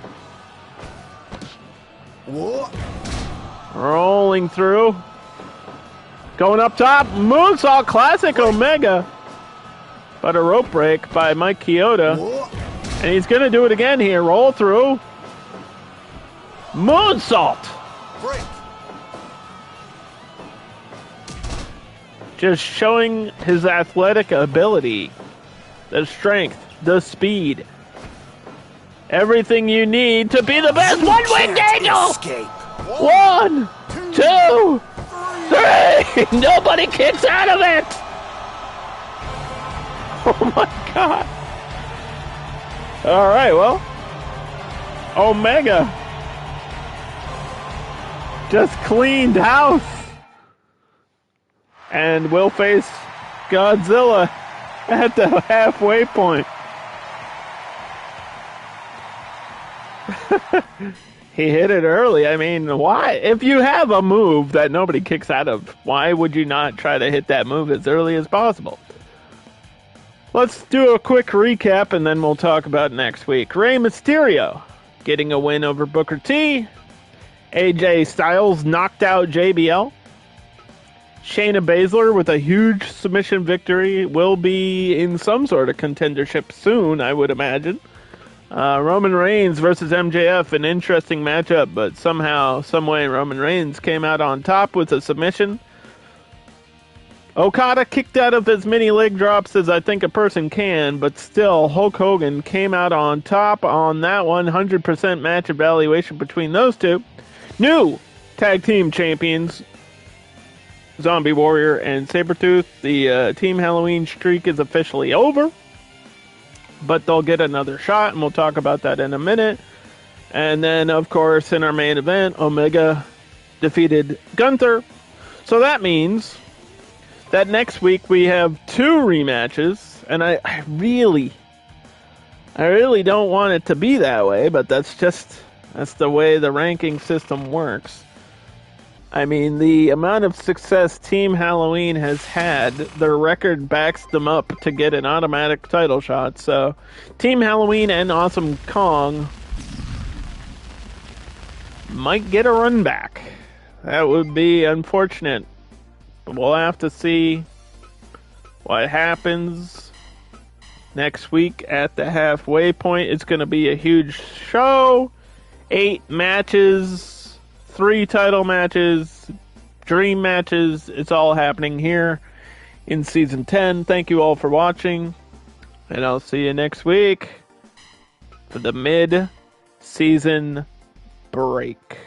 Rolling through. Going up top. Moonsault classic Omega. But a rope break by Mike Chioda. And he's going to do it again here. Roll through. Moonsault. Break. Just showing his athletic ability. The strength. The speed. Everything you need to be the best one-winged angel. Escape. 1, 2, 3. Nobody kicks out of it. Oh my God. All right, well, Omega just cleaned house and will face Godzilla at the halfway point. He hit it early. I mean, why? If you have a move that nobody kicks out of, why would you not try to hit that move as early as possible? Let's do a quick recap, and then we'll talk about next week. Rey Mysterio getting a win over Booker T. AJ Styles knocked out JBL. Shayna Baszler with a huge submission victory will be in some sort of contendership soon, I would imagine. Roman Reigns versus MJF, an interesting matchup, but somehow, someway, Roman Reigns came out on top with a submission. Okada kicked out of as many leg drops as I think a person can, but still, Hulk Hogan came out on top on that 100% match evaluation between those two. New tag team champions, Zombie Warrior and Sabertooth. The Team Halloween streak is officially over, but they'll get another shot, and we'll talk about that in a minute. And then, of course, in our main event, Omega defeated Gunther. So that means that next week we have 2 rematches, and I really don't want it to be that way, but that's the way the ranking system works. I mean, the amount of success Team Halloween has had, their record backs them up to get an automatic title shot. So, Team Halloween and Awesome Kong might get a run back. That would be unfortunate. We'll have to see what happens. next week at the halfway point. It's going to be a huge show. 8 matches, 3 title matches, dream matches. It's all happening here in Season 10. Thank you all for watching, and I'll see you next week for the mid-season break.